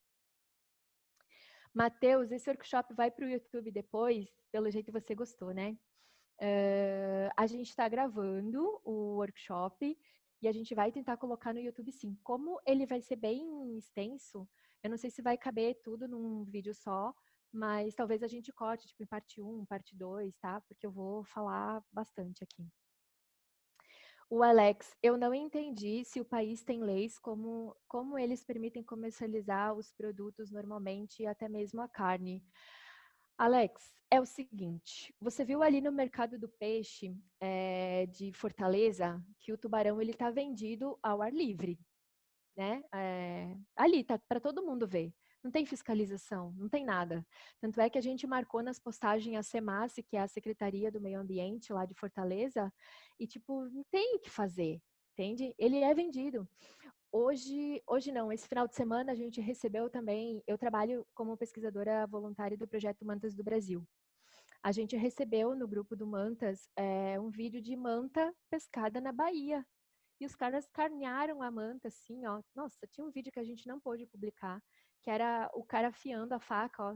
Matheus, esse workshop vai para o YouTube depois, pelo jeito você gostou, né? A gente está gravando o workshop e a gente vai tentar colocar no YouTube sim. Como ele vai ser bem extenso, eu não sei se vai caber tudo num vídeo só, mas talvez a gente corte, tipo, em parte 1, parte 2, tá? Porque eu vou falar bastante aqui. O Alex, eu não entendi se o país tem leis como eles permitem comercializar os produtos normalmente e até mesmo a carne. Alex, é o seguinte, você viu ali no mercado do peixe de Fortaleza que o tubarão ele está vendido ao ar livre, né? Ali tá para todo mundo ver. Não tem fiscalização, não tem nada. Tanto é que a gente marcou nas postagens a SEMASSE, que é a Secretaria do Meio Ambiente lá de Fortaleza, e tipo, não tem o que fazer, entende? Ele é vendido. Hoje não, esse final de semana a gente recebeu também, eu trabalho como pesquisadora voluntária do projeto Mantas do Brasil. A gente recebeu no grupo do Mantas um vídeo de manta pescada na Bahia. E os caras carnearam a manta, assim, ó. Nossa, tinha um vídeo que a gente não pôde publicar, que era o cara afiando a faca, ó,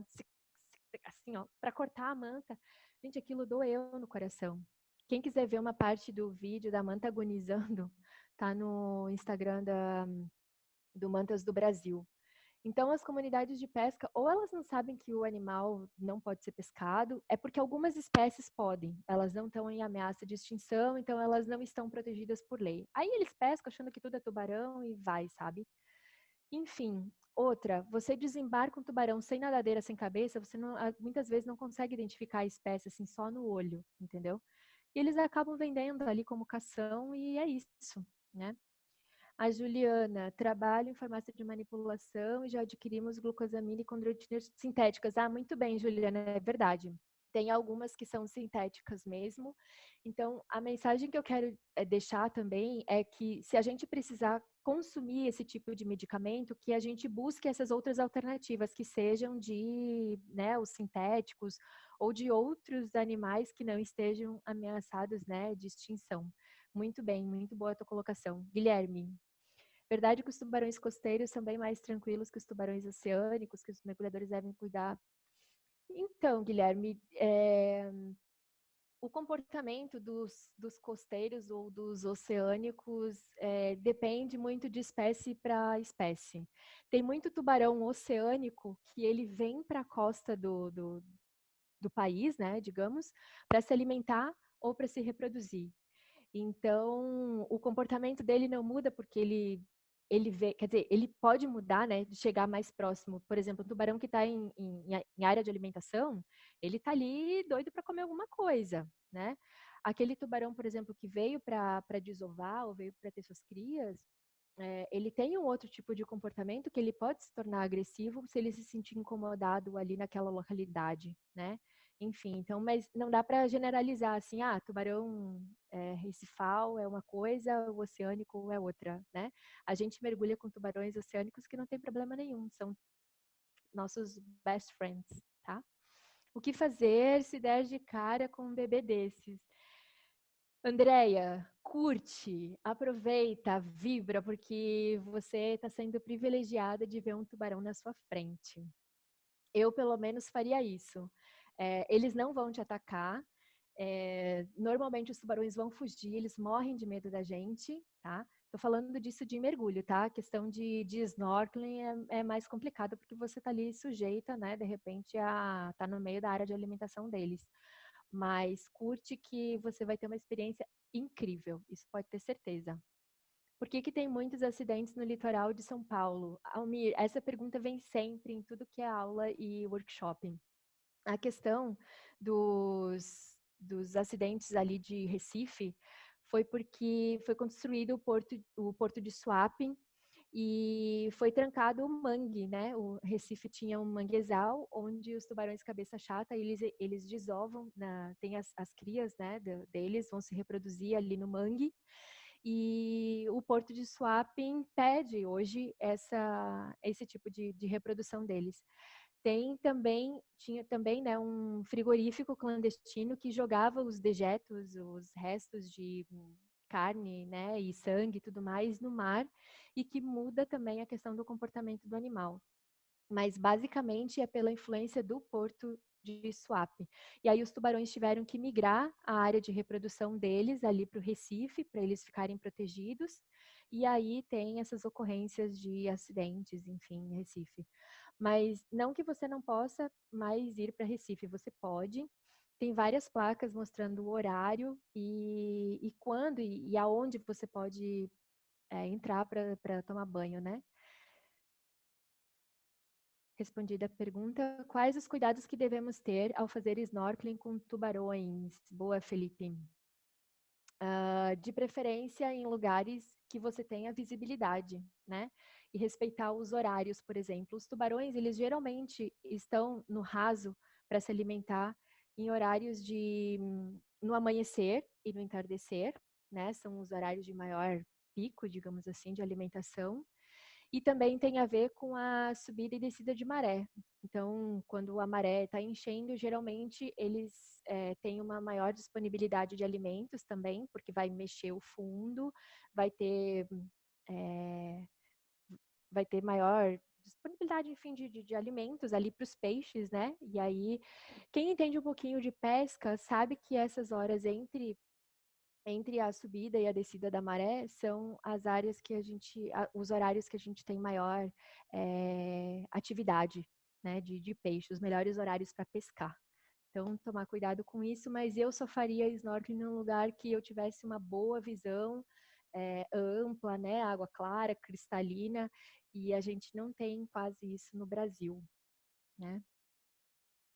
assim, ó, para cortar a manta. Gente, aquilo doeu no coração. Quem quiser ver uma parte do vídeo da manta agonizando, tá no Instagram do Mantas do Brasil. Então, as comunidades de pesca, ou elas não sabem que o animal não pode ser pescado, é porque algumas espécies podem, elas não estão em ameaça de extinção, então elas não estão protegidas por lei. Aí eles pescam achando que tudo é tubarão e vai, sabe? Enfim, outra, você desembarca um tubarão sem nadadeira, sem cabeça, você não, muitas vezes não consegue identificar a espécie assim só no olho, entendeu? E eles acabam vendendo ali como cação e é isso, né? A Juliana, trabalho em farmácia de manipulação e já adquirimos glucosamina e condroitina sintéticas. Ah, muito bem, Juliana, é verdade. Tem algumas que são sintéticas mesmo. Então, a mensagem que eu quero deixar também é que se a gente precisar consumir esse tipo de medicamento, que a gente busque essas outras alternativas, que sejam de, né, os sintéticos ou de outros animais que não estejam ameaçados, né, de extinção. Muito bem, muito boa a tua colocação. Guilherme. Verdade que os tubarões costeiros são bem mais tranquilos que os tubarões oceânicos, que os mergulhadores devem cuidar. Então, Guilherme, o comportamento dos costeiros ou dos oceânicos depende muito de espécie para espécie. Tem muito tubarão oceânico que ele vem para a costa do país, né, digamos, para se alimentar ou para se reproduzir. Então, o comportamento dele não muda porque ele vê, quer dizer, ele pode mudar, né, de chegar mais próximo. Por exemplo, um tubarão que está em área de alimentação, ele está ali doido para comer alguma coisa, né? Aquele tubarão, por exemplo, que veio para desovar ou veio para ter suas crias, ele tem um outro tipo de comportamento que ele pode se tornar agressivo se ele se sentir incomodado ali naquela localidade, né? Enfim, então, mas não dá para generalizar assim, tubarão recifal é uma coisa, o oceânico é outra, né? A gente mergulha com tubarões oceânicos que não tem problema nenhum, são nossos best friends, tá? O que fazer se der de cara com um bebê desses? Andréia, curte, aproveita, vibra, porque você está sendo privilegiada de ver um tubarão na sua frente. Eu, pelo menos, faria isso. Eles não vão te atacar. Normalmente, os tubarões vão fugir, eles morrem de medo da gente, tá? Tô falando disso de mergulho, tá? A questão de snorkeling é mais complicada, porque você tá ali sujeita, né? De repente, a tá no meio da área de alimentação deles. Mas curte que você vai ter uma experiência incrível, isso pode ter certeza. Por que tem muitos acidentes no litoral de São Paulo? Almir, essa pergunta vem sempre em tudo que é aula e workshop. A questão dos acidentes ali de Recife foi porque foi construído o porto de Suape e foi trancado o mangue, né? O Recife tinha um manguezal onde os tubarões cabeça chata eles desovam, tem as crias, né, deles vão se reproduzir ali no mangue. E o Porto de Suape impede hoje esse tipo de reprodução deles. Tinha também, né, um frigorífico clandestino que jogava os dejetos, os restos de carne, né, e sangue e tudo mais no mar e que muda também a questão do comportamento do animal. Mas basicamente é pela influência do porto de Suape. E aí os tubarões tiveram que migrar a área de reprodução deles ali para o Recife, para eles ficarem protegidos. E aí tem essas ocorrências de acidentes, enfim, em Recife. Mas não que você não possa mais ir para Recife, você pode. Tem várias placas mostrando o horário e quando e aonde você pode entrar para tomar banho, né? Respondida a pergunta, quais os cuidados que devemos ter ao fazer snorkeling com tubarões? Boa, Felipe. De preferência em lugares que você tenha visibilidade, né? E respeitar os horários, por exemplo. Os tubarões, eles geralmente estão no raso para se alimentar em horários no amanhecer e no entardecer, né? São os horários de maior pico, digamos assim, de alimentação. E também tem a ver com a subida e descida de maré. Então, quando a maré está enchendo, geralmente eles têm uma maior disponibilidade de alimentos também, porque vai mexer o fundo, vai ter, é, vai ter maior disponibilidade, enfim, de alimentos ali para os peixes, né? E aí, quem entende um pouquinho de pesca sabe que essas horas entre a subida e a descida da maré são as áreas que os horários que a gente tem maior atividade, né, de peixe, os melhores horários para pescar. Então, tomar cuidado com isso, mas eu só faria snorkeling num lugar que eu tivesse uma boa visão ampla, né, água clara, cristalina, e a gente não tem quase isso no Brasil, né?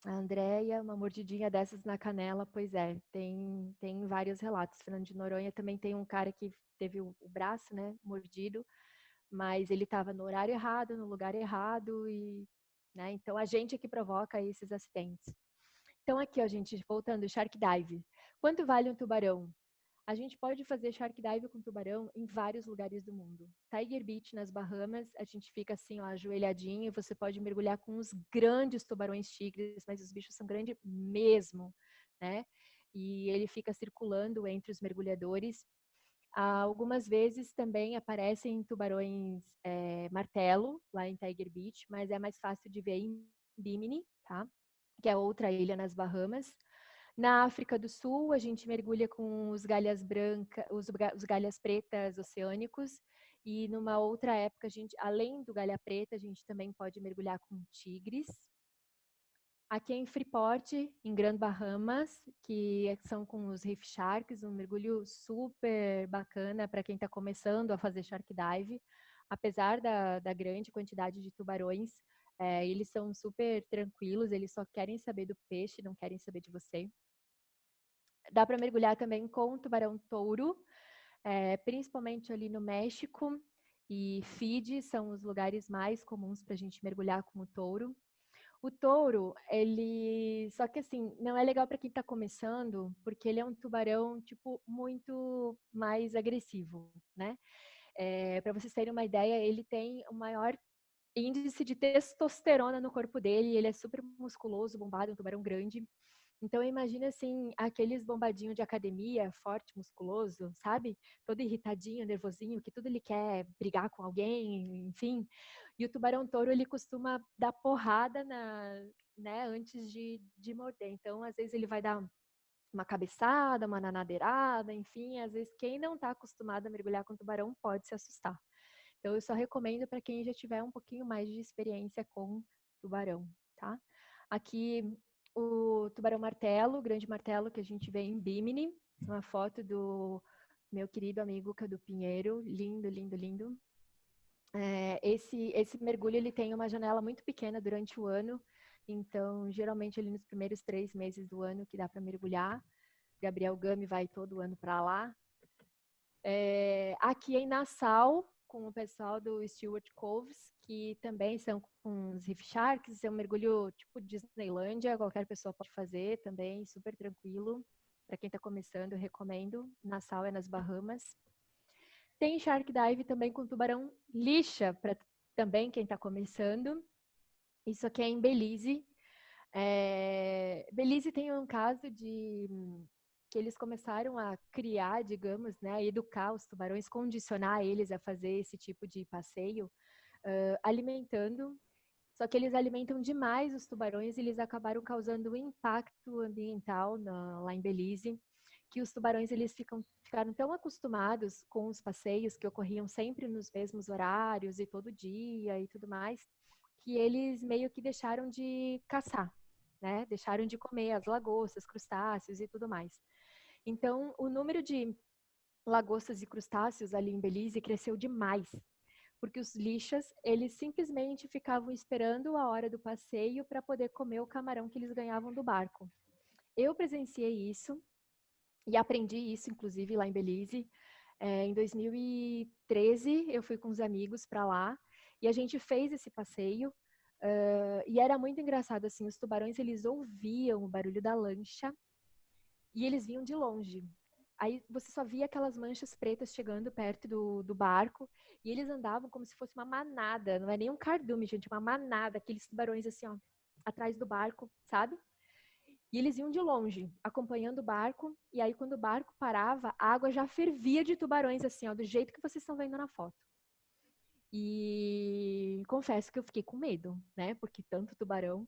A Andréia, uma mordidinha dessas na canela, pois é, tem vários relatos. Fernando de Noronha também tem um cara que teve o braço, né, mordido, mas ele estava no horário errado, no lugar errado, e, né, então a gente é que provoca esses acidentes. Então aqui, ó, gente, voltando, shark dive. Quanto vale um tubarão? A gente pode fazer shark dive com tubarão em vários lugares do mundo. Tiger Beach, nas Bahamas, a gente fica assim, ó, ajoelhadinho, e você pode mergulhar com os grandes tubarões tigres, mas os bichos são grandes mesmo, né? E ele fica circulando entre os mergulhadores. Algumas vezes também aparecem tubarões martelo, lá em Tiger Beach, mas é mais fácil de ver em Bimini, tá? Que é outra ilha nas Bahamas. Na África do Sul, a gente mergulha com os galhas brancas, os galhas pretas oceânicos. E numa outra época, a gente, além do galha preta, a gente também pode mergulhar com tigres. Aqui em Freeport, em Grand Bahamas, que são com os Reef Sharks, um mergulho super bacana para quem está começando a fazer shark dive. Apesar da grande quantidade de tubarões, eles são super tranquilos, eles só querem saber do peixe, não querem saber de você. Dá para mergulhar também com tubarão-touro, principalmente ali no México e Fiji, são os lugares mais comuns para a gente mergulhar com o touro. O touro, ele. Só que assim, não é legal para quem está começando, porque ele é um tubarão, tipo, muito mais agressivo, né? Para vocês terem uma ideia, ele tem o maior índice de testosterona no corpo dele, ele é super musculoso, bombado, um tubarão grande. Então, imagina assim, aqueles bombadinhos de academia, forte, musculoso, sabe? Todo irritadinho, nervosinho, que tudo ele quer brigar com alguém, enfim. E o tubarão-touro, ele costuma dar porrada né, antes de morder. Então, às vezes ele vai dar uma cabeçada, uma nanadeirada, enfim. Às vezes, quem não está acostumado a mergulhar com tubarão pode se assustar. Então, eu só recomendo para quem já tiver um pouquinho mais de experiência com tubarão, tá? Aqui, o tubarão martelo, o grande martelo que a gente vê em Bimini, uma foto do meu querido amigo Cadu Pinheiro, lindo, lindo, lindo. Esse mergulho, ele tem uma janela muito pequena durante o ano, então, geralmente, ali nos primeiros 3 meses do ano que dá para mergulhar. Gabriel Gami vai todo ano para lá. Aqui em Nassau, com o pessoal do Stewart Coves, que também são com os Reef Sharks, é um mergulho tipo Disneylândia, qualquer pessoa pode fazer também, super tranquilo. Para quem está começando, eu recomendo. Nassau é nas Bahamas. Tem Shark Dive também com tubarão lixa, para também quem está começando. Isso aqui é em Belize. Belize tem um caso de que eles começaram a criar, digamos, né, a educar os tubarões, condicionar eles a fazer esse tipo de passeio, alimentando. Só que eles alimentam demais os tubarões e eles acabaram causando um impacto ambiental lá em Belize, que os tubarões eles ficaram tão acostumados com os passeios que ocorriam sempre nos mesmos horários e todo dia e tudo mais, que eles meio que deixaram de caçar, né? Deixaram de comer as lagostas, crustáceos e tudo mais. Então, o número de lagostas e crustáceos ali em Belize cresceu demais, porque os lixas, eles simplesmente ficavam esperando a hora do passeio para poder comer o camarão que eles ganhavam do barco. Eu presenciei isso e aprendi isso, inclusive, lá em Belize. Em 2013, eu fui com os amigos para lá e a gente fez esse passeio. E era muito engraçado, assim, os tubarões, eles ouviam o barulho da lancha e eles vinham de longe. Aí você só via aquelas manchas pretas chegando perto do barco, e eles andavam como se fosse uma manada, não é nem um cardume, gente, uma manada, aqueles tubarões assim, ó, atrás do barco, sabe? E eles iam de longe, acompanhando o barco, e aí quando o barco parava, a água já fervia de tubarões, assim, ó, do jeito que vocês estão vendo na foto. E confesso que eu fiquei com medo, né? Porque tanto tubarão.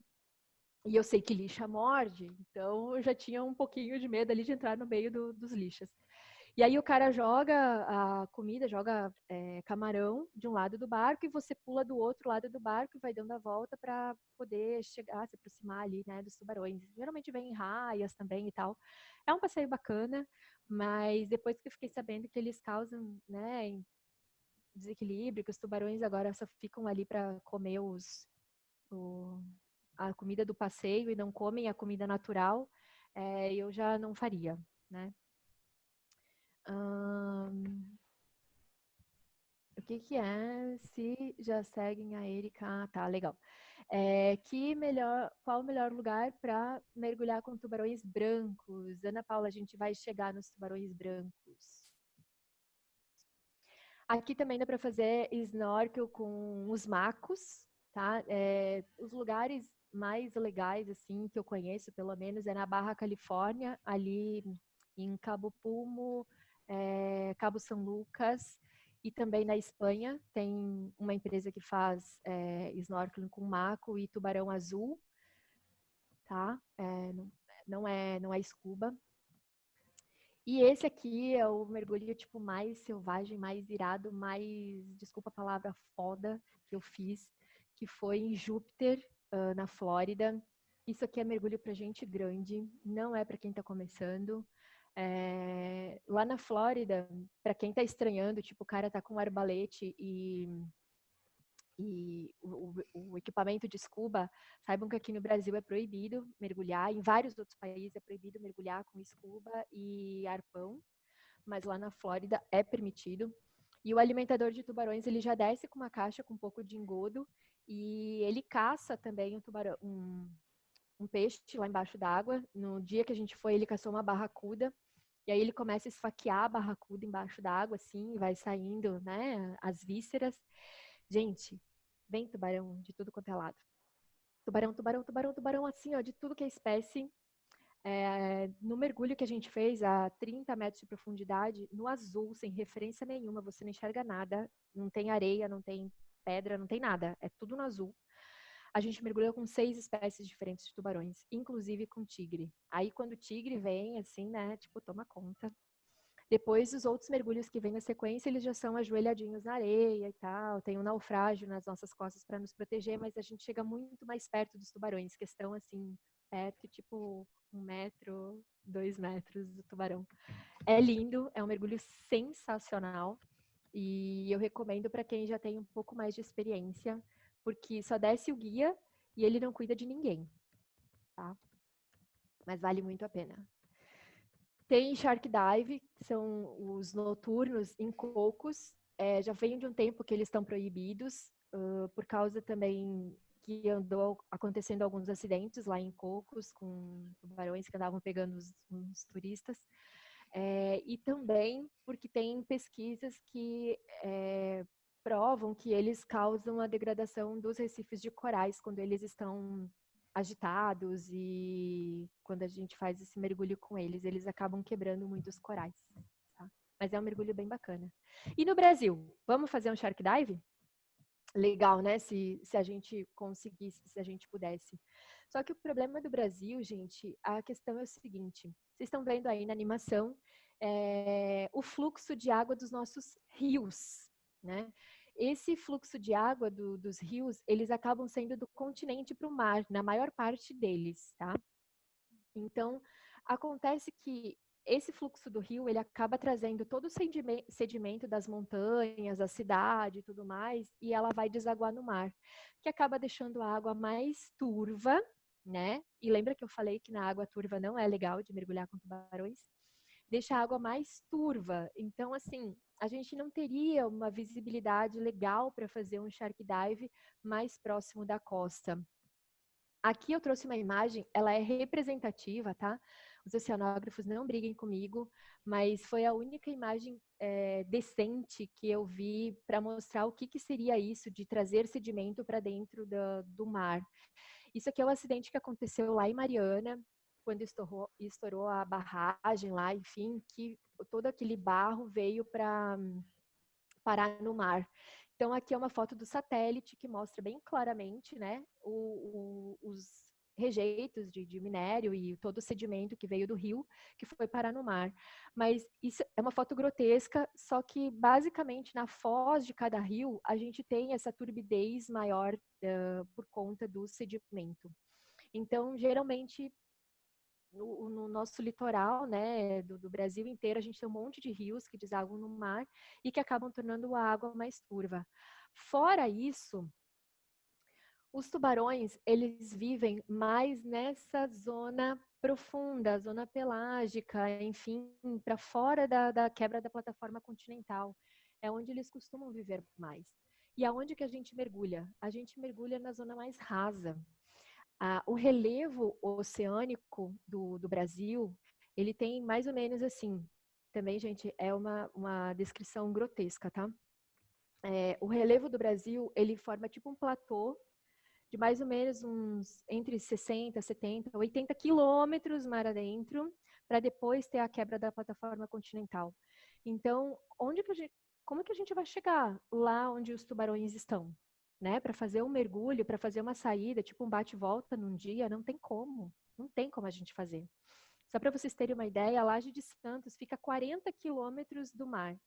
E eu sei que lixa morde, então eu já tinha um pouquinho de medo ali de entrar no meio dos lixas. E aí o cara joga a comida, joga camarão de um lado do barco e você pula do outro lado do barco e vai dando a volta para poder chegar, se aproximar ali, né, dos tubarões. Geralmente vem em raias também e tal. É um passeio bacana, mas depois que eu fiquei sabendo que eles causam, né, desequilíbrio, que os tubarões agora só ficam ali para comer a comida do passeio e não comem a comida natural, eu já não faria, né? O que é se já seguem a Erika? Ah, tá, legal. Qual o melhor lugar para mergulhar com tubarões brancos? Ana Paula, a gente vai chegar nos tubarões brancos. Aqui também dá para fazer snorkel com os macos, tá? Os lugares mais legais, assim, que eu conheço, pelo menos, é na Barra Califórnia, ali em Cabo Pulmo, Cabo São Lucas, e também na Espanha tem uma empresa que faz snorkeling com maco e tubarão azul, tá? Não é scuba. E esse aqui é o mergulho tipo mais selvagem, mais irado, mais, desculpa a palavra, foda que eu fiz, que foi em Júpiter, na Flórida. Isso aqui é mergulho para gente grande, não é para quem está começando. Lá na Flórida, para quem está estranhando, tipo, o cara tá com um arbalete e o equipamento de scuba, saibam que aqui no Brasil é proibido mergulhar, em vários outros países é proibido mergulhar com scuba e arpão, mas lá na Flórida é permitido. E o alimentador de tubarões, ele já desce com uma caixa com um pouco de engodo e ele caça também um peixe lá embaixo d'água. No dia que a gente foi, ele caçou uma barracuda. E aí ele começa a esfaquear a barracuda embaixo d'água, assim, e vai saindo, né, as vísceras. Gente, vem tubarão de tudo quanto é lado. Tubarão, tubarão, tubarão, tubarão, assim, ó, de tudo que é espécie. No mergulho que a gente fez a 30 metros de profundidade, no azul, sem referência nenhuma, você não enxerga nada, não tem areia, não tem pedra, não tem nada, é tudo no azul. A gente mergulhou com 6 espécies diferentes de tubarões, inclusive com tigre. Aí quando o tigre vem, assim, né, tipo, toma conta. Depois, os outros mergulhos que vêm na sequência, eles já são ajoelhadinhos na areia e tal. Tem um naufrágio nas nossas costas para nos proteger, mas a gente chega muito mais perto dos tubarões, que estão assim, perto, tipo 1 metro, 2 metros do tubarão. É lindo, é um mergulho sensacional e eu recomendo para quem já tem um pouco mais de experiência, porque só desce o guia e ele não cuida de ninguém, tá? Mas vale muito a pena. Tem Shark Dive, que são os noturnos em cocos. Já vem de um tempo que eles estão proibidos, por causa também que andou acontecendo alguns acidentes lá em Cocos, com tubarões que andavam pegando os turistas. E também porque tem pesquisas que provam que eles causam a degradação dos recifes de corais quando eles estão agitados e quando a gente faz esse mergulho com eles, eles acabam quebrando muitos corais. Tá? Mas é um mergulho bem bacana. E no Brasil, vamos fazer um shark dive? Legal, né? Se a gente conseguisse, se a gente pudesse. Só que o problema do Brasil, gente, a questão é o seguinte: vocês estão vendo aí na animação o fluxo de água dos nossos rios, né? Esse fluxo de água dos rios, eles acabam sendo do continente para o mar, na maior parte deles, tá? Então, acontece que esse fluxo do rio, ele acaba trazendo todo o sedimento das montanhas, da cidade e tudo mais, e ela vai desaguar no mar, que acaba deixando a água mais turva, né? E lembra que eu falei que na água turva não é legal de mergulhar com tubarões? Deixa a água mais turva. Então, assim, a gente não teria uma visibilidade legal para fazer um shark dive mais próximo da costa. Aqui eu trouxe uma imagem, ela é representativa, tá? os oceanógrafos não briguem comigo, mas foi a única imagem decente que eu vi para mostrar o que seria isso de trazer sedimento para dentro do mar. Isso aqui é um acidente que aconteceu lá em Mariana, quando estourou a barragem lá, enfim, que todo aquele barro veio para parar no mar. Então, aqui é uma foto do satélite que mostra bem claramente, né, os rejeitos de minério e todo o sedimento que veio do rio, que foi parar no mar. Mas isso é uma foto grotesca, só que basicamente na foz de cada rio, a gente tem essa turbidez maior por conta do sedimento. Então, geralmente, no nosso litoral, né, do Brasil inteiro, a gente tem um monte de rios que desaguam no mar e que acabam tornando a água mais turva. Fora isso, os tubarões, eles vivem mais nessa zona profunda, zona pelágica, enfim, para fora da quebra da plataforma continental. É onde eles costumam viver mais. E aonde que a gente mergulha? A gente mergulha na zona mais rasa. O relevo oceânico do Brasil, ele tem mais ou menos assim. Também, gente, é uma descrição grotesca, tá? O relevo do Brasil, ele forma tipo um platô de mais ou menos uns entre 60, 70, 80 quilômetros mar adentro, para depois ter a quebra da plataforma continental. Então, como que a gente vai chegar lá onde os tubarões estão? Né? Para fazer um mergulho, para fazer uma saída, tipo um bate-volta num dia, não tem como. Não tem como a gente fazer. Só para vocês terem uma ideia, a Laje de Santos fica a 40 quilômetros do mar,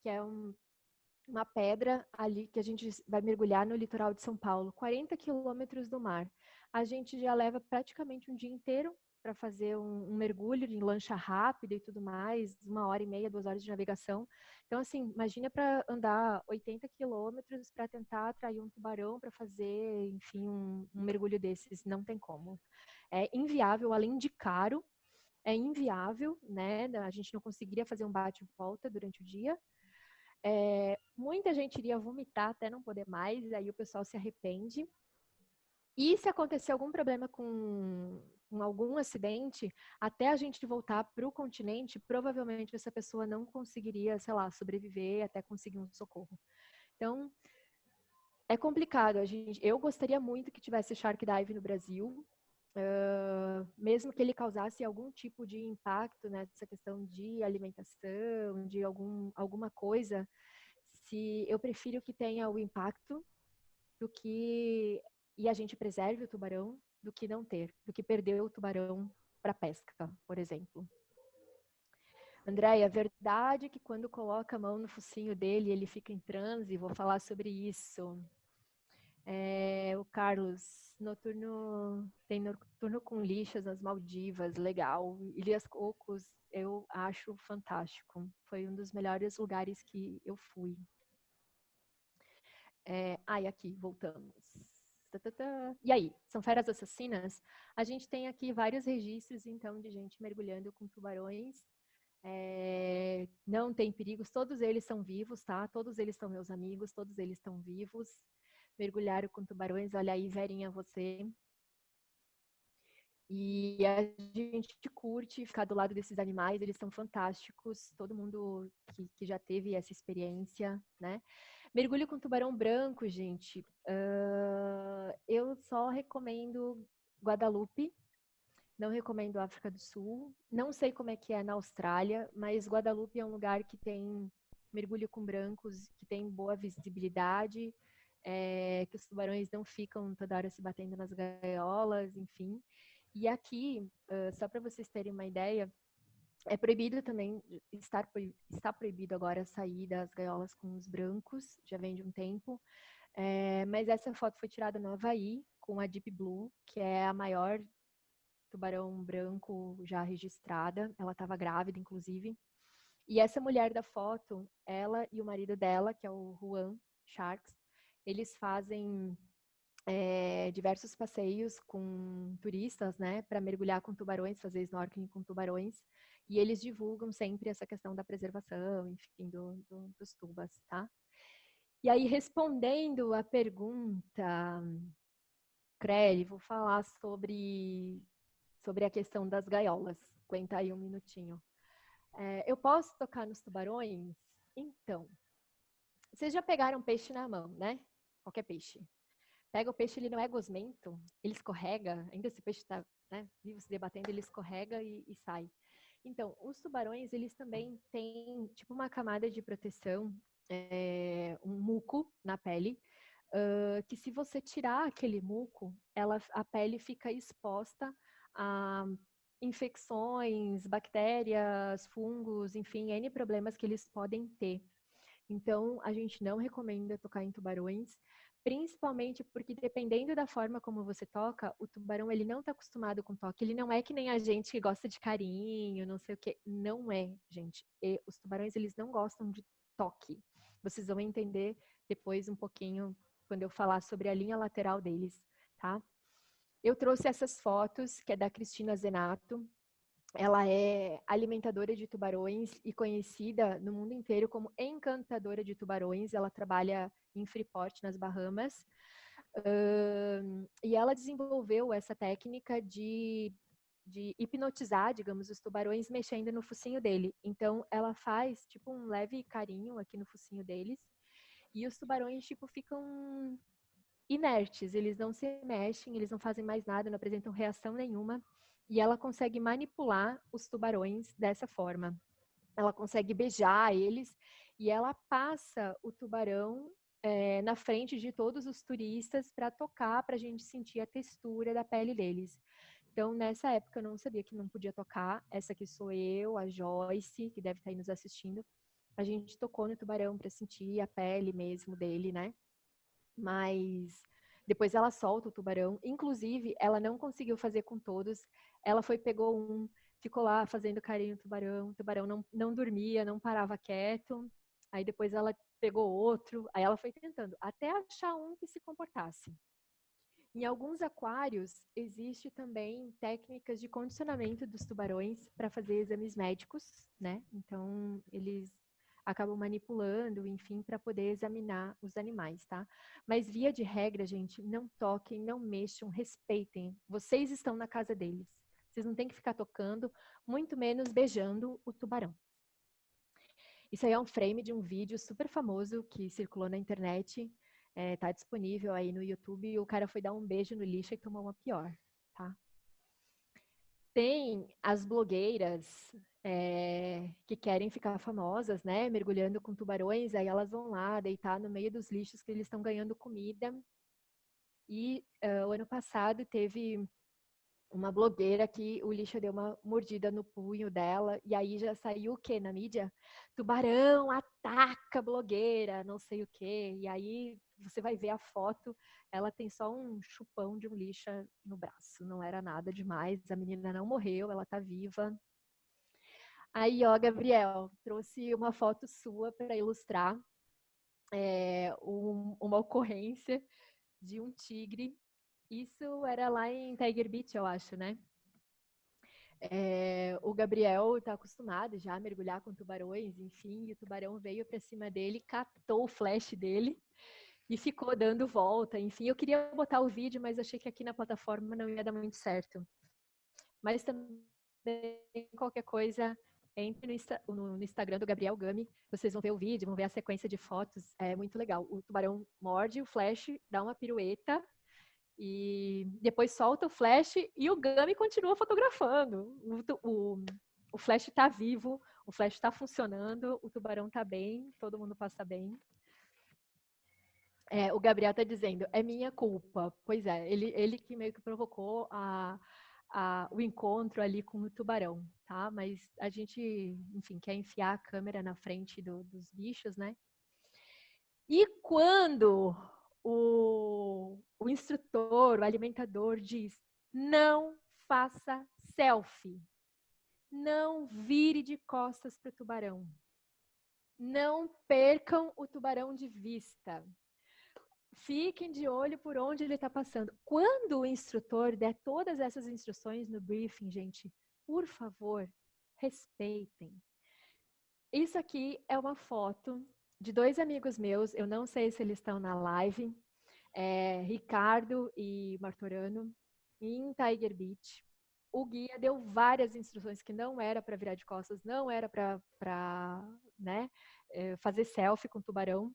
que é uma pedra ali que a gente vai mergulhar no litoral de São Paulo, 40 quilômetros do mar. A gente já leva praticamente um dia inteiro para fazer um mergulho de lancha rápida e tudo mais, 1h30, 2 horas de navegação. Então, assim, imagina para andar 80 quilômetros para tentar atrair um tubarão para fazer, enfim, um mergulho desses. Não tem como. É inviável, além de caro, é inviável, né? A gente não conseguiria fazer um bate e volta durante o dia. Muita gente iria vomitar até não poder mais, aí o pessoal se arrepende. E se acontecer algum problema com algum acidente, até a gente voltar para o continente, provavelmente essa pessoa não conseguiria, sei lá, sobreviver até conseguir um socorro. Então, é complicado. Eu gostaria muito que tivesse Shark Dive no Brasil, mesmo que ele causasse algum tipo de impacto nessa questão de alimentação, de alguma coisa. Se eu prefiro que tenha o impacto do que e a gente preserve o tubarão do que não ter, do que perder o tubarão para pesca, por exemplo. Andréia, é verdade que quando coloca a mão no focinho dele, ele fica em transe? Vou falar sobre isso. O Carlos, tem noturno com lixas nas Maldivas, legal. Ilhas Cocos, eu acho fantástico. Foi um dos melhores lugares que eu fui. Aqui, voltamos. E aí, são feras assassinas? A gente tem aqui vários registros, então, de gente mergulhando com tubarões. Não tem perigos, todos eles são vivos, tá? Todos eles são meus amigos, todos eles estão vivos. Mergulharam com tubarões, olha aí, Verinha, você. E a gente curte ficar do lado desses animais, eles são fantásticos, todo mundo que já teve essa experiência, né? Mergulho com tubarão branco, gente, eu só recomendo Guadalupe, não recomendo África do Sul, não sei como é que é na Austrália, mas Guadalupe é um lugar que tem mergulho com brancos, que tem boa visibilidade, que os tubarões não ficam toda hora se batendo nas gaiolas, enfim. E aqui, só para vocês terem uma ideia, é proibido também, está proibido agora sair das gaiolas com os brancos, já vem de um tempo, mas essa foto foi tirada no Havaí, com a Deep Blue, que é a maior tubarão branco já registrada, ela estava grávida, inclusive, e essa mulher da foto, ela e o marido dela, que é o Juan Sharks, eles fazem diversos passeios com turistas, né, para mergulhar com tubarões, fazer snorkeling com tubarões, e eles divulgam sempre essa questão da preservação, enfim, dos tubas, tá? E aí, respondendo a pergunta, Creli, vou falar sobre a questão das gaiolas. aguentar aí um minutinho. Eu posso tocar nos tubarões? Então, vocês já pegaram peixe na mão, né? Qualquer peixe. Pega o peixe, ele não é gosmento, ele escorrega, ainda se o peixe está, né, vivo se debatendo, ele escorrega e sai. Então, os tubarões, eles também têm tipo uma camada de proteção, um muco na pele, que se você tirar aquele muco, a pele fica exposta a infecções, bactérias, fungos, enfim, N problemas que eles podem ter. Então, a gente não recomenda tocar em tubarões, principalmente porque dependendo da forma como você toca, o tubarão ele não está acostumado com toque. Ele não é que nem a gente que gosta de carinho, não sei o quê. Não é, gente. E os tubarões eles não gostam de toque. Vocês vão entender depois um pouquinho quando eu falar sobre a linha lateral deles, tá? Eu trouxe essas fotos, que é da Cristina Zenato. Ela é alimentadora de tubarões e conhecida no mundo inteiro como encantadora de tubarões. Ela trabalha em Freeport, nas Bahamas. E ela desenvolveu essa técnica de hipnotizar, digamos, os tubarões mexendo no focinho dele. Então, ela faz, tipo, um leve carinho aqui no focinho deles. E os tubarões, tipo, ficam inertes. Eles não se mexem, eles não fazem mais nada, não apresentam reação nenhuma. E ela consegue manipular os tubarões dessa forma. Ela consegue beijar eles e ela passa o tubarão na frente de todos os turistas para tocar, para a gente sentir a textura da pele deles. Então, nessa época, eu não sabia que não podia tocar. Essa aqui sou eu, a Joyce, que deve estar aí nos assistindo. A gente tocou no tubarão para sentir a pele mesmo dele, né? Mas depois ela solta o tubarão. Inclusive, ela não conseguiu fazer com todos. Ela pegou um, ficou lá fazendo carinho no tubarão. O tubarão não dormia, não parava quieto. Aí depois ela pegou outro. Aí ela foi tentando, até achar um que se comportasse. Em alguns aquários, existe também técnicas de condicionamento dos tubarões para fazer exames médicos, né? Então, eles acabam manipulando, enfim, para poder examinar os animais, tá? Mas via de regra, gente, não toquem, não mexam, respeitem. Vocês estão na casa deles. Vocês não têm que ficar tocando, muito menos beijando o tubarão. Isso aí é um frame de um vídeo super famoso que circulou na internet. Tá disponível aí no YouTube. E o cara foi dar um beijo no lixo e tomou uma pior, tá? Tem as blogueiras que querem ficar famosas, né? Mergulhando com tubarões, aí elas vão lá deitar no meio dos lixos que eles estão ganhando comida. E o ano passado teve uma blogueira que o lixo deu uma mordida no punho dela, e aí já saiu o quê na mídia? Tubarão ataca blogueira, não sei o quê. E aí você vai ver a foto, ela tem só um chupão de um lixa no braço, não era nada demais, a menina não morreu, ela tá viva. Aí, ó, Gabriel, trouxe uma foto sua para ilustrar uma ocorrência de um tigre. Isso era lá em Tiger Beach, eu acho, né? O Gabriel está acostumado já a mergulhar com tubarões, enfim, e o tubarão veio para cima dele, catou o flash dele e ficou dando volta. Enfim, eu queria botar o vídeo, mas achei que aqui na plataforma não ia dar muito certo. Mas também, qualquer coisa, entre no Instagram do Gabriel Gami, vocês vão ver o vídeo, vão ver a sequência de fotos, é muito legal. O tubarão morde o flash, dá uma pirueta, e depois solta o flash e o Gami continua fotografando. O flash está vivo, o flash está funcionando, o tubarão está bem, todo mundo passa bem. O Gabriel está dizendo, é minha culpa. Pois é, ele que meio que provocou o encontro ali com o tubarão, tá? Mas a gente, enfim, quer enfiar a câmera na frente dos bichos, né? E quando o instrutor, o alimentador diz, não faça selfie, não vire de costas para o tubarão, não percam o tubarão de vista, fiquem de olho por onde ele está passando. Quando o instrutor der todas essas instruções no briefing, gente, por favor, respeitem. Isso aqui é uma foto de dois amigos meus, eu não sei se eles estão na live, Ricardo e Martorano, em Tiger Beach. o guia deu várias instruções que não era para virar de costas, não era para né, fazer selfie com o tubarão.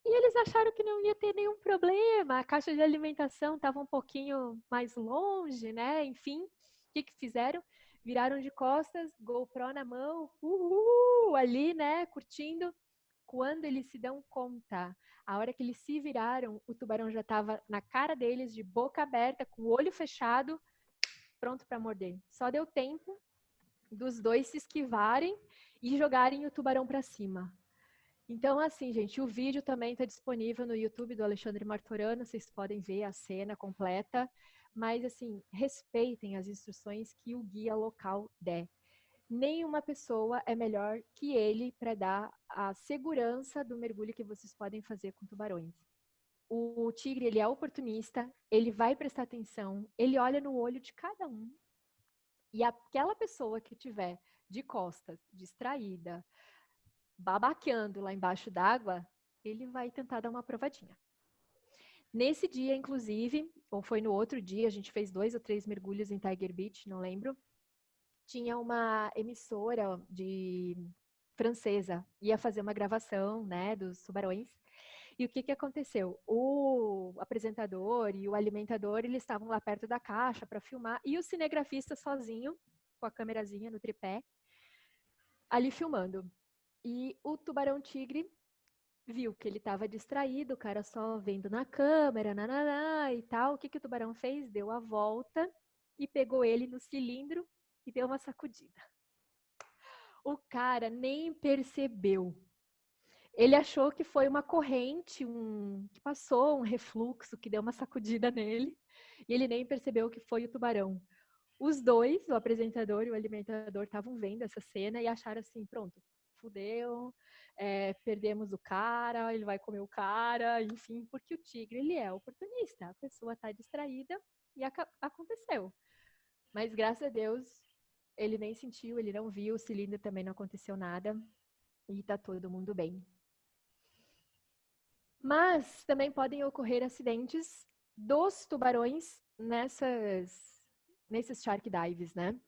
E eles acharam que não ia ter nenhum problema, a caixa de alimentação estava um pouquinho mais longe, né? Enfim, o que fizeram? Viraram de costas, GoPro na mão, ali, né, curtindo. Quando eles se dão conta, a hora que eles se viraram, o tubarão já estava na cara deles, de boca aberta, com o olho fechado, pronto para morder. Só deu tempo dos dois se esquivarem e jogarem o tubarão para cima. Então, assim, gente, o vídeo também está disponível no YouTube do Alexandre Martorano, vocês podem ver a cena completa, mas, assim, respeitem as instruções que o guia local der. Nenhuma pessoa é melhor que ele para dar a segurança do mergulho que vocês podem fazer com tubarões. O tigre, ele é oportunista, ele vai prestar atenção, ele olha no olho de cada um, e aquela pessoa que tiver de costas, distraída, babaqueando lá embaixo d'água, ele vai tentar dar uma provadinha. Nesse dia, inclusive, ou foi no outro dia, a gente fez 2 ou 3 mergulhos em Tiger Beach, não lembro. Tinha uma emissora francesa, ia fazer uma gravação, né, dos tubarões. E o que aconteceu? O apresentador e o alimentador, eles estavam lá perto da caixa para filmar, e o cinegrafista sozinho, com a câmerazinha no tripé, ali filmando. E o tubarão-tigre viu que ele estava distraído, o cara só vendo na câmera, nananá, e tal. O que o tubarão fez? Deu a volta e pegou ele no cilindro e deu uma sacudida. O cara nem percebeu. Ele achou que foi uma corrente, que passou, um refluxo, que deu uma sacudida nele. E ele nem percebeu que foi o tubarão. Os dois, o apresentador e o alimentador, estavam vendo essa cena e acharam assim, pronto, fudeu, perdemos o cara, ele vai comer o cara, enfim, porque o tigre, ele é oportunista, a pessoa está distraída e aconteceu. Mas, graças a Deus, ele nem sentiu, ele não viu, o cilindro também não aconteceu nada e está todo mundo bem. Mas também podem ocorrer acidentes dos tubarões nesses shark dives, né?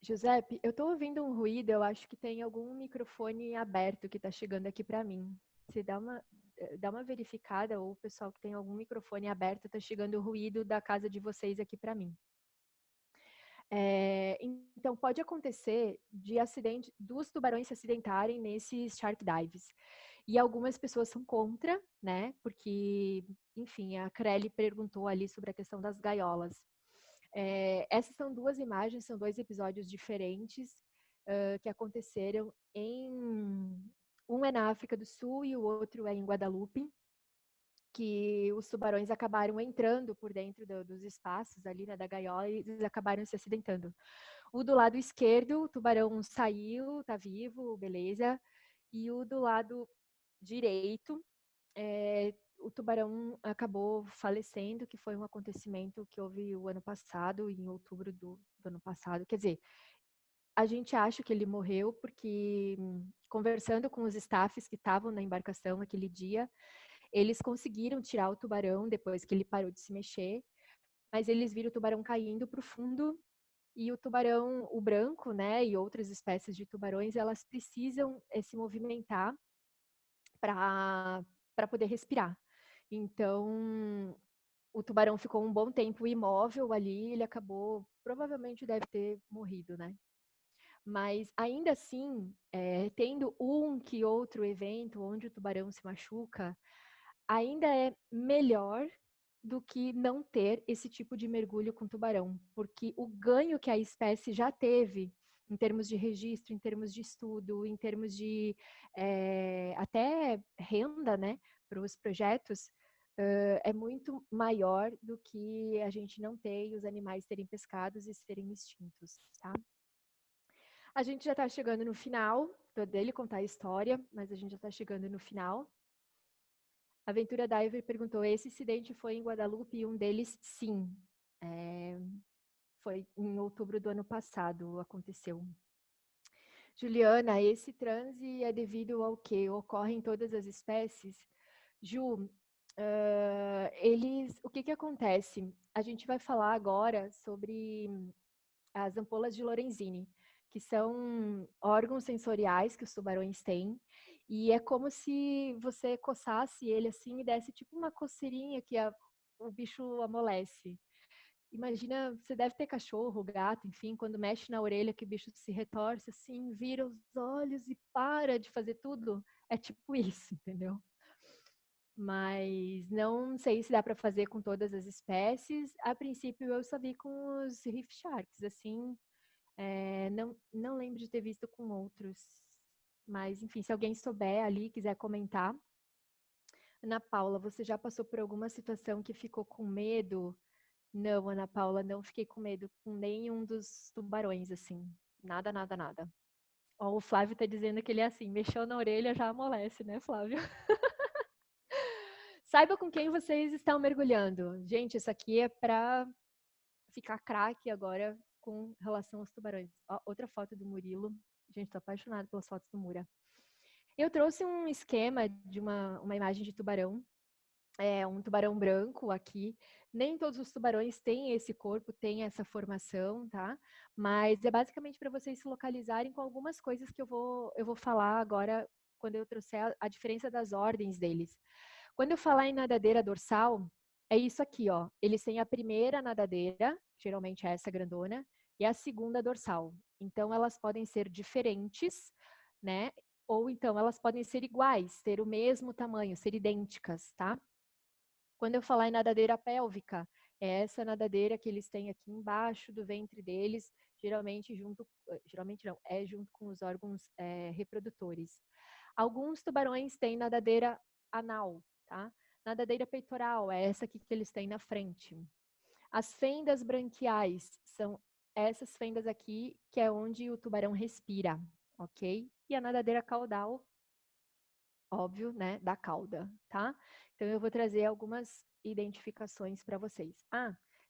Giuseppe, eu estou ouvindo um ruído, eu acho que tem algum microfone aberto que está chegando aqui para mim. Você dá uma verificada, ou o pessoal que tem algum microfone aberto, está chegando o ruído da casa de vocês aqui para mim. Então, pode acontecer de acidente, dos tubarões se acidentarem nesses shark dives. E algumas pessoas são contra, né? Porque, enfim, a Crelly perguntou ali sobre a questão das gaiolas. Essas são 2 imagens, são 2 episódios diferentes que aconteceram um é na África do Sul e o outro é em Guadalupe, que os tubarões acabaram entrando por dentro dos espaços ali, né, da gaiola, e eles acabaram se acidentando. O do lado esquerdo, o tubarão saiu, tá vivo, beleza. E o do lado direito, o tubarão acabou falecendo, que foi um acontecimento que houve o ano passado, em outubro do ano passado. Quer dizer, a gente acha que ele morreu porque, conversando com os staffs que estavam na embarcação aquele dia, eles conseguiram tirar o tubarão depois que ele parou de se mexer, mas eles viram o tubarão caindo para o fundo, e o tubarão, o branco, né, e outras espécies de tubarões, elas precisam se movimentar para poder respirar. Então, o tubarão ficou um bom tempo imóvel ali, ele acabou, provavelmente deve ter morrido, né? Mas ainda assim, tendo um que outro evento onde o tubarão se machuca, ainda é melhor do que não ter esse tipo de mergulho com tubarão, porque o ganho que a espécie já teve em termos de registro, em termos de estudo, em termos de até renda, né, para os projetos, é muito maior do que a gente não ter e os animais serem pescados e serem extintos, tá? A gente já está chegando no final dele contar a história, mas a gente já está chegando no final. A Aventura Diver perguntou: esse incidente foi em Guadalupe? E um deles, sim. Foi em outubro do ano passado, aconteceu. Juliana, esse transe é devido ao quê? Ocorre em todas as espécies? Ju, O que acontece? A gente vai falar agora sobre as ampolas de Lorenzini, que são órgãos sensoriais que os tubarões têm, e é como se você coçasse ele assim e desse tipo uma coceirinha que o bicho amolece. Imagina, você deve ter cachorro, gato, enfim, quando mexe na orelha que o bicho se retorce assim, vira os olhos e para de fazer tudo. É tipo isso, entendeu? Mas não sei se dá para fazer com todas as espécies. A princípio, eu só vi com os reef sharks, assim. Não lembro de ter visto com outros. Mas, enfim, se alguém souber ali, quiser comentar. Ana Paula, você já passou por alguma situação que ficou com medo? Não, Ana Paula, não fiquei com medo com nenhum dos tubarões, assim. Nada, nada, nada. Ó, o Flávio tá dizendo que ele é assim, mexeu na orelha, já amolece, né, Flávio? Saiba com quem vocês estão mergulhando. Gente, isso aqui é para ficar craque agora com relação aos tubarões. Ó, outra foto do Murilo. Gente, tô apaixonada pelas fotos do Mura. Eu trouxe um esquema de uma imagem de tubarão. É um tubarão branco aqui. Nem todos os tubarões têm esse corpo, têm essa formação, tá? Mas é basicamente para vocês se localizarem com algumas coisas que eu vou falar agora quando eu trouxer a diferença das ordens deles. Quando eu falar em nadadeira dorsal, é isso aqui, ó. Eles têm a primeira nadadeira, geralmente é essa grandona, e a segunda dorsal. Então, elas podem ser diferentes, né? Ou então elas podem ser iguais, ter o mesmo tamanho, ser idênticas, tá? Quando eu falar em nadadeira pélvica, é essa nadadeira que eles têm aqui embaixo do ventre deles, geralmente não, é junto com os órgãos reprodutores. Alguns tubarões têm nadadeira anal, tá? Nadadeira peitoral é essa aqui que eles têm na frente. As fendas branquiais são essas fendas aqui, que é onde o tubarão respira, ok? E a nadadeira caudal, óbvio, né, da cauda, tá? Então eu vou trazer algumas identificações para vocês.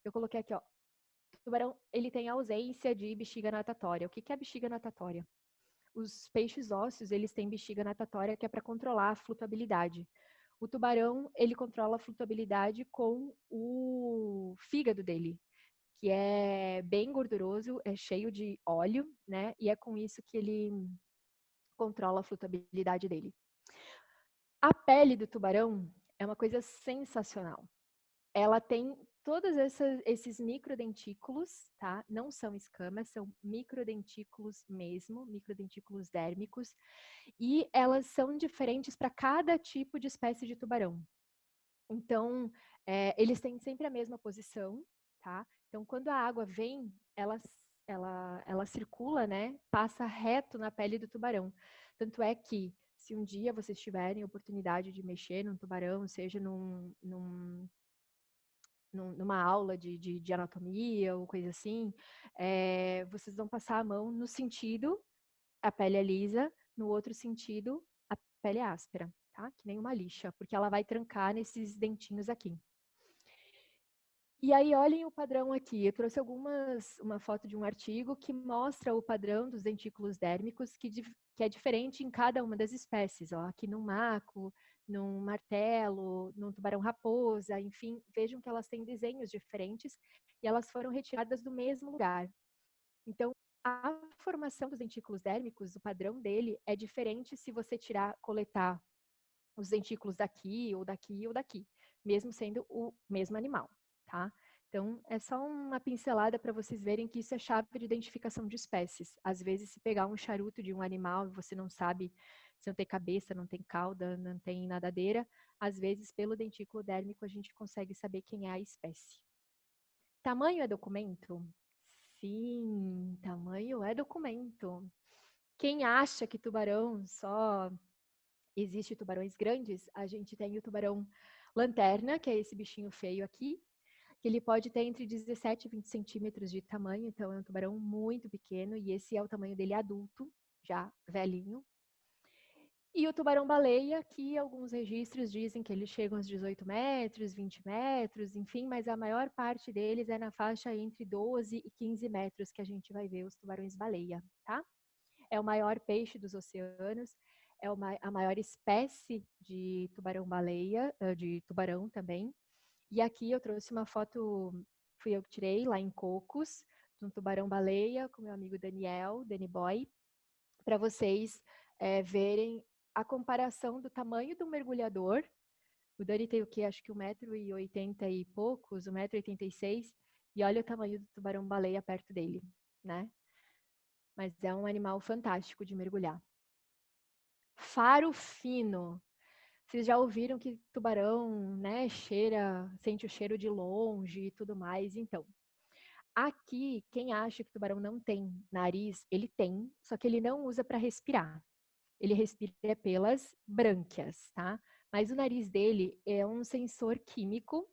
Eu coloquei aqui, ó. O tubarão, ele tem ausência de bexiga natatória. O que é bexiga natatória? Os peixes ósseos, eles têm bexiga natatória que é para controlar a flutuabilidade. O tubarão, ele controla a flutuabilidade com o fígado dele, que é bem gorduroso, é cheio de óleo, né? E é com isso que ele controla a flutuabilidade dele. A pele do tubarão é uma coisa sensacional. Ela tem todos esses microdentículos, tá? Não são escamas, são microdentículos mesmo, microdentículos dérmicos, e elas são diferentes para cada tipo de espécie de tubarão. Então, eles têm sempre a mesma posição, tá? Então, quando a água vem, ela circula, né? Passa reto na pele do tubarão. Tanto é que, se um dia vocês tiverem oportunidade de mexer num tubarão, seja numa aula de anatomia ou coisa assim, vocês vão passar a mão no sentido, a pele é lisa, no outro sentido, a pele é áspera, tá? Que nem uma lixa, porque ela vai trancar nesses dentinhos aqui. E aí, olhem o padrão aqui. Eu trouxe uma foto de um artigo que mostra o padrão dos dentículos dérmicos, que é diferente em cada uma das espécies. Ó, aqui no maco, num martelo, num tubarão-raposa, enfim, vejam que elas têm desenhos diferentes e elas foram retiradas do mesmo lugar. Então, a formação dos dentículos dérmicos, o padrão dele é diferente se você coletar os dentículos daqui, ou daqui, ou daqui, mesmo sendo o mesmo animal, tá? Então, é só uma pincelada para vocês verem que isso é chave de identificação de espécies. Às vezes, se pegar um charuto de um animal e você não sabe se não tem cabeça, não tem cauda, não tem nadadeira, às vezes, pelo dentículo dérmico, a gente consegue saber quem é a espécie. Tamanho é documento? Sim, tamanho é documento. Quem acha que tubarão só existe tubarões grandes, a gente tem o tubarão lanterna, que é esse bichinho feio aqui, que ele pode ter entre 17 e 20 centímetros de tamanho, então é um tubarão muito pequeno, e esse é o tamanho dele adulto, já velhinho. E o tubarão-baleia, que alguns registros dizem que eles chegam aos 18 metros, 20 metros, enfim, mas a maior parte deles é na faixa entre 12 e 15 metros que a gente vai ver os tubarões-baleia, tá? É o maior peixe dos oceanos, é a maior espécie de tubarão-baleia, de tubarão também. E aqui eu trouxe uma foto, fui eu que tirei, lá em Cocos, de um tubarão-baleia com meu amigo Daniel, Danny Boy, para vocês verem a comparação do tamanho do mergulhador. O Dani tem o quê? Acho que 1,80 m e poucos, 1,86 m, e olha o tamanho do tubarão-baleia perto dele, né? Mas é um animal fantástico de mergulhar. Faro fino. Vocês já ouviram que tubarão, né, sente o cheiro de longe e tudo mais. Então, aqui, quem acha que tubarão não tem nariz, ele tem, só que ele não usa para respirar. Ele respira pelas brânquias, tá? Mas o nariz dele é um sensor químico,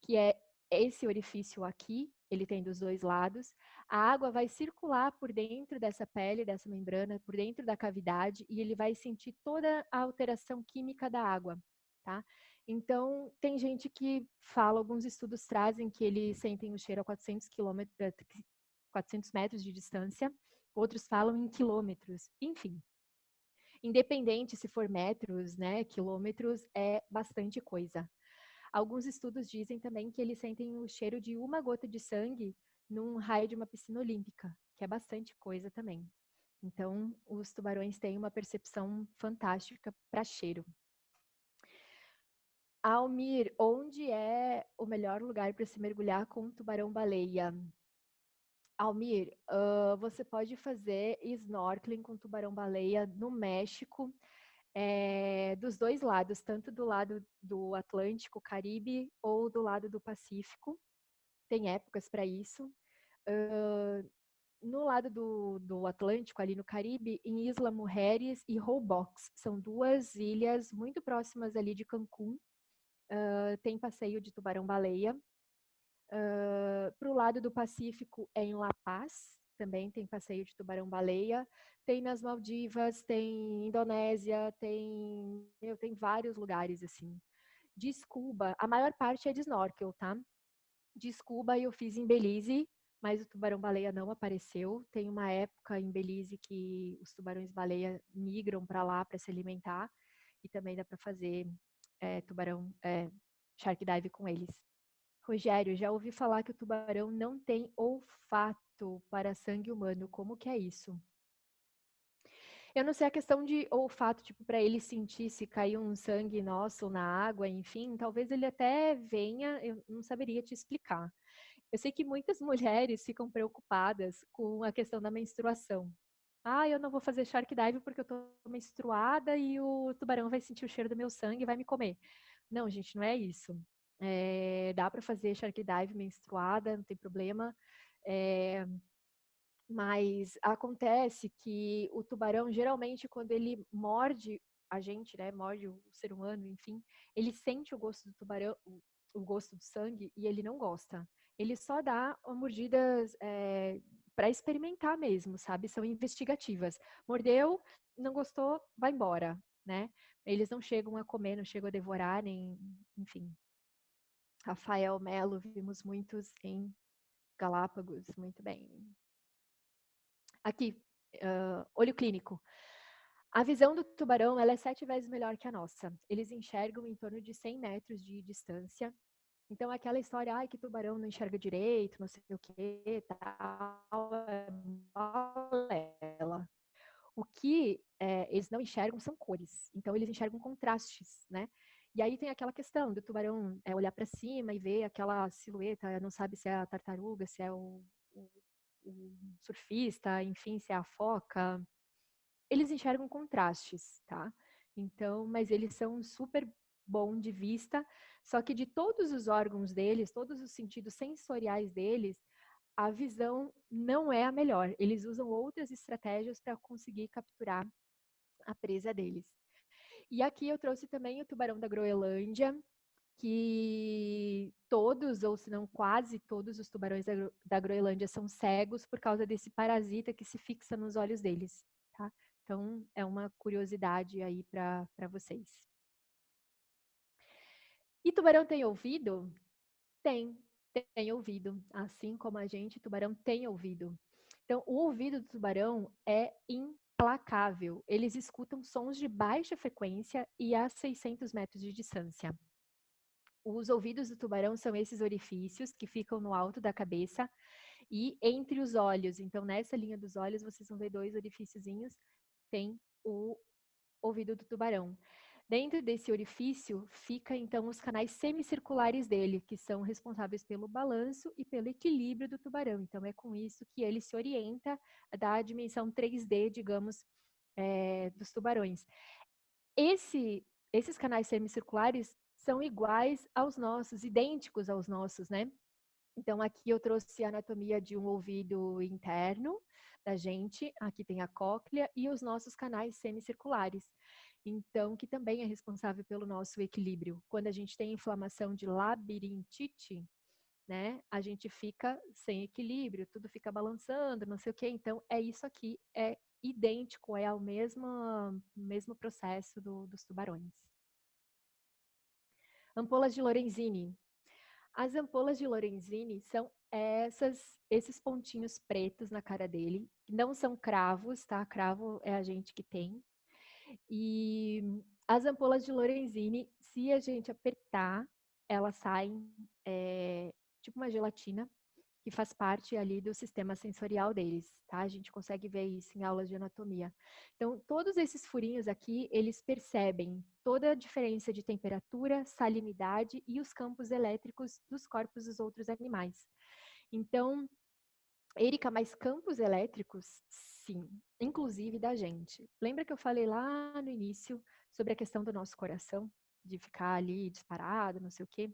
que é esse orifício aqui, ele tem dos dois lados. A água vai circular por dentro dessa pele, dessa membrana, por dentro da cavidade, e ele vai sentir toda a alteração química da água, tá? Então, tem gente que fala, alguns estudos trazem que eles sentem o cheiro a 400 metros de distância, outros falam em quilômetros, enfim. Independente se for metros, né, quilômetros, é bastante coisa. Alguns estudos dizem também que eles sentem o cheiro de uma gota de sangue num raio de uma piscina olímpica, que é bastante coisa também. Então, os tubarões têm uma percepção fantástica para cheiro. Almir, onde é o melhor lugar para se mergulhar com tubarão-baleia? Almir, você pode fazer snorkeling com tubarão-baleia no México, dos dois lados, tanto do lado do Atlântico, Caribe, ou do lado do Pacífico. Tem épocas para isso. No lado do Atlântico, ali no Caribe, em Isla Mujeres e Robox. São duas ilhas muito próximas ali de Cancún. Tem passeio de tubarão-baleia. Para o lado do Pacífico é em La Paz, também tem passeio de tubarão-baleia. Tem nas Maldivas, tem Indonésia, tem vários lugares assim. De scuba, a maior parte é de snorkel, tá? De scuba eu fiz em Belize, mas o tubarão-baleia não apareceu. Tem uma época em Belize que os tubarões-baleia migram para lá para se alimentar, e também dá para fazer shark dive com eles. Rogério, já ouvi falar que o tubarão não tem olfato para sangue humano. Como que é isso? Eu não sei a questão de olfato, tipo, para ele sentir se caiu um sangue nosso na água, enfim, talvez ele até venha, eu não saberia te explicar. Eu sei que muitas mulheres ficam preocupadas com a questão da menstruação. Ah, eu não vou fazer shark dive porque eu tô menstruada e o tubarão vai sentir o cheiro do meu sangue e vai me comer. Não, gente, não é isso. Dá para fazer shark dive menstruada, não tem problema. Mas acontece que o tubarão, geralmente, quando ele morde a gente, né, morde o ser humano, enfim, ele sente o gosto do tubarão, o gosto do sangue, e ele não gosta. Ele só dá mordidas para experimentar mesmo, sabe? São investigativas. Mordeu, não gostou, vai embora, né? Eles não chegam a comer, não chegam a devorar, nem, enfim. Rafael Melo, vimos muitos em Galápagos, muito bem. Aqui, olho clínico. A visão do tubarão ela é 7 vezes melhor que a nossa. Eles enxergam em torno de 100 metros de distância. Então, aquela história, ai, que tubarão não enxerga direito, não sei o que, tal, é balela. O que eles não enxergam são cores. Então, eles enxergam contrastes, né? E aí tem aquela questão do tubarão olhar para cima e ver aquela silhueta, não sabe se é a tartaruga, se é o surfista, enfim, se é a foca. Eles enxergam contrastes, tá? Então, mas eles são super bom de vista, só que de todos os órgãos deles, todos os sentidos sensoriais deles, a visão não é a melhor. Eles usam outras estratégias para conseguir capturar a presa deles. E aqui eu trouxe também o tubarão da Groenlândia, que todos, ou se não quase todos os tubarões da Groenlândia são cegos por causa desse parasita que se fixa nos olhos deles, tá? Então, é uma curiosidade aí para vocês. E tubarão tem ouvido? Tem ouvido. Assim como a gente, tubarão tem ouvido. Então, o ouvido do tubarão é implacável. Eles escutam sons de baixa frequência e a 600 metros de distância. Os ouvidos do tubarão são esses orifícios que ficam no alto da cabeça e entre os olhos. Então, nessa linha dos olhos, vocês vão ver 2 orifíciozinhos, tem o ouvido do tubarão. Dentro desse orifício, fica então os canais semicirculares dele, que são responsáveis pelo balanço e pelo equilíbrio do tubarão. Então, é com isso que ele se orienta da dimensão 3D, digamos, dos tubarões. Esses canais semicirculares são iguais aos nossos, idênticos aos nossos, né? Então, aqui eu trouxe a anatomia de um ouvido interno da gente, aqui tem a cóclea e os nossos canais semicirculares. Então, que também é responsável pelo nosso equilíbrio. Quando a gente tem inflamação de labirintite, né, a gente fica sem equilíbrio, tudo fica balançando, não sei o quê. Então, é isso aqui, é idêntico, é o mesmo processo dos tubarões. Ampolas de Lorenzini. As ampolas de Lorenzini são esses pontinhos pretos na cara dele. Não são cravos, tá? Cravo é a gente que tem. E as ampolas de Lorenzini, se a gente apertar, elas saem tipo uma gelatina, que faz parte ali do sistema sensorial deles, tá? A gente consegue ver isso em aulas de anatomia. Então, todos esses furinhos aqui, eles percebem toda a diferença de temperatura, salinidade e os campos elétricos dos corpos dos outros animais. Então, Érica, mas campos elétricos, sim, inclusive da gente. Lembra que eu falei lá no início sobre a questão do nosso coração, de ficar ali disparado, não sei o quê?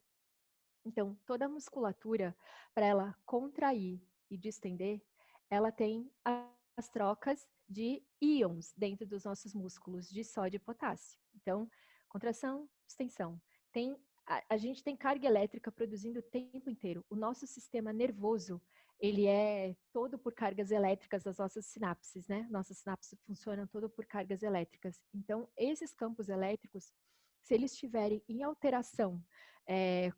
Então, toda a musculatura, para ela contrair e distender, ela tem as trocas de íons dentro dos nossos músculos, de sódio e potássio. Então, contração, distensão. A gente tem carga elétrica produzindo o tempo inteiro. O nosso sistema nervoso, ele é todo por cargas elétricas das nossas sinapses, né? Nossas sinapses funcionam todo por cargas elétricas. Então, esses campos elétricos, se eles estiverem em alteração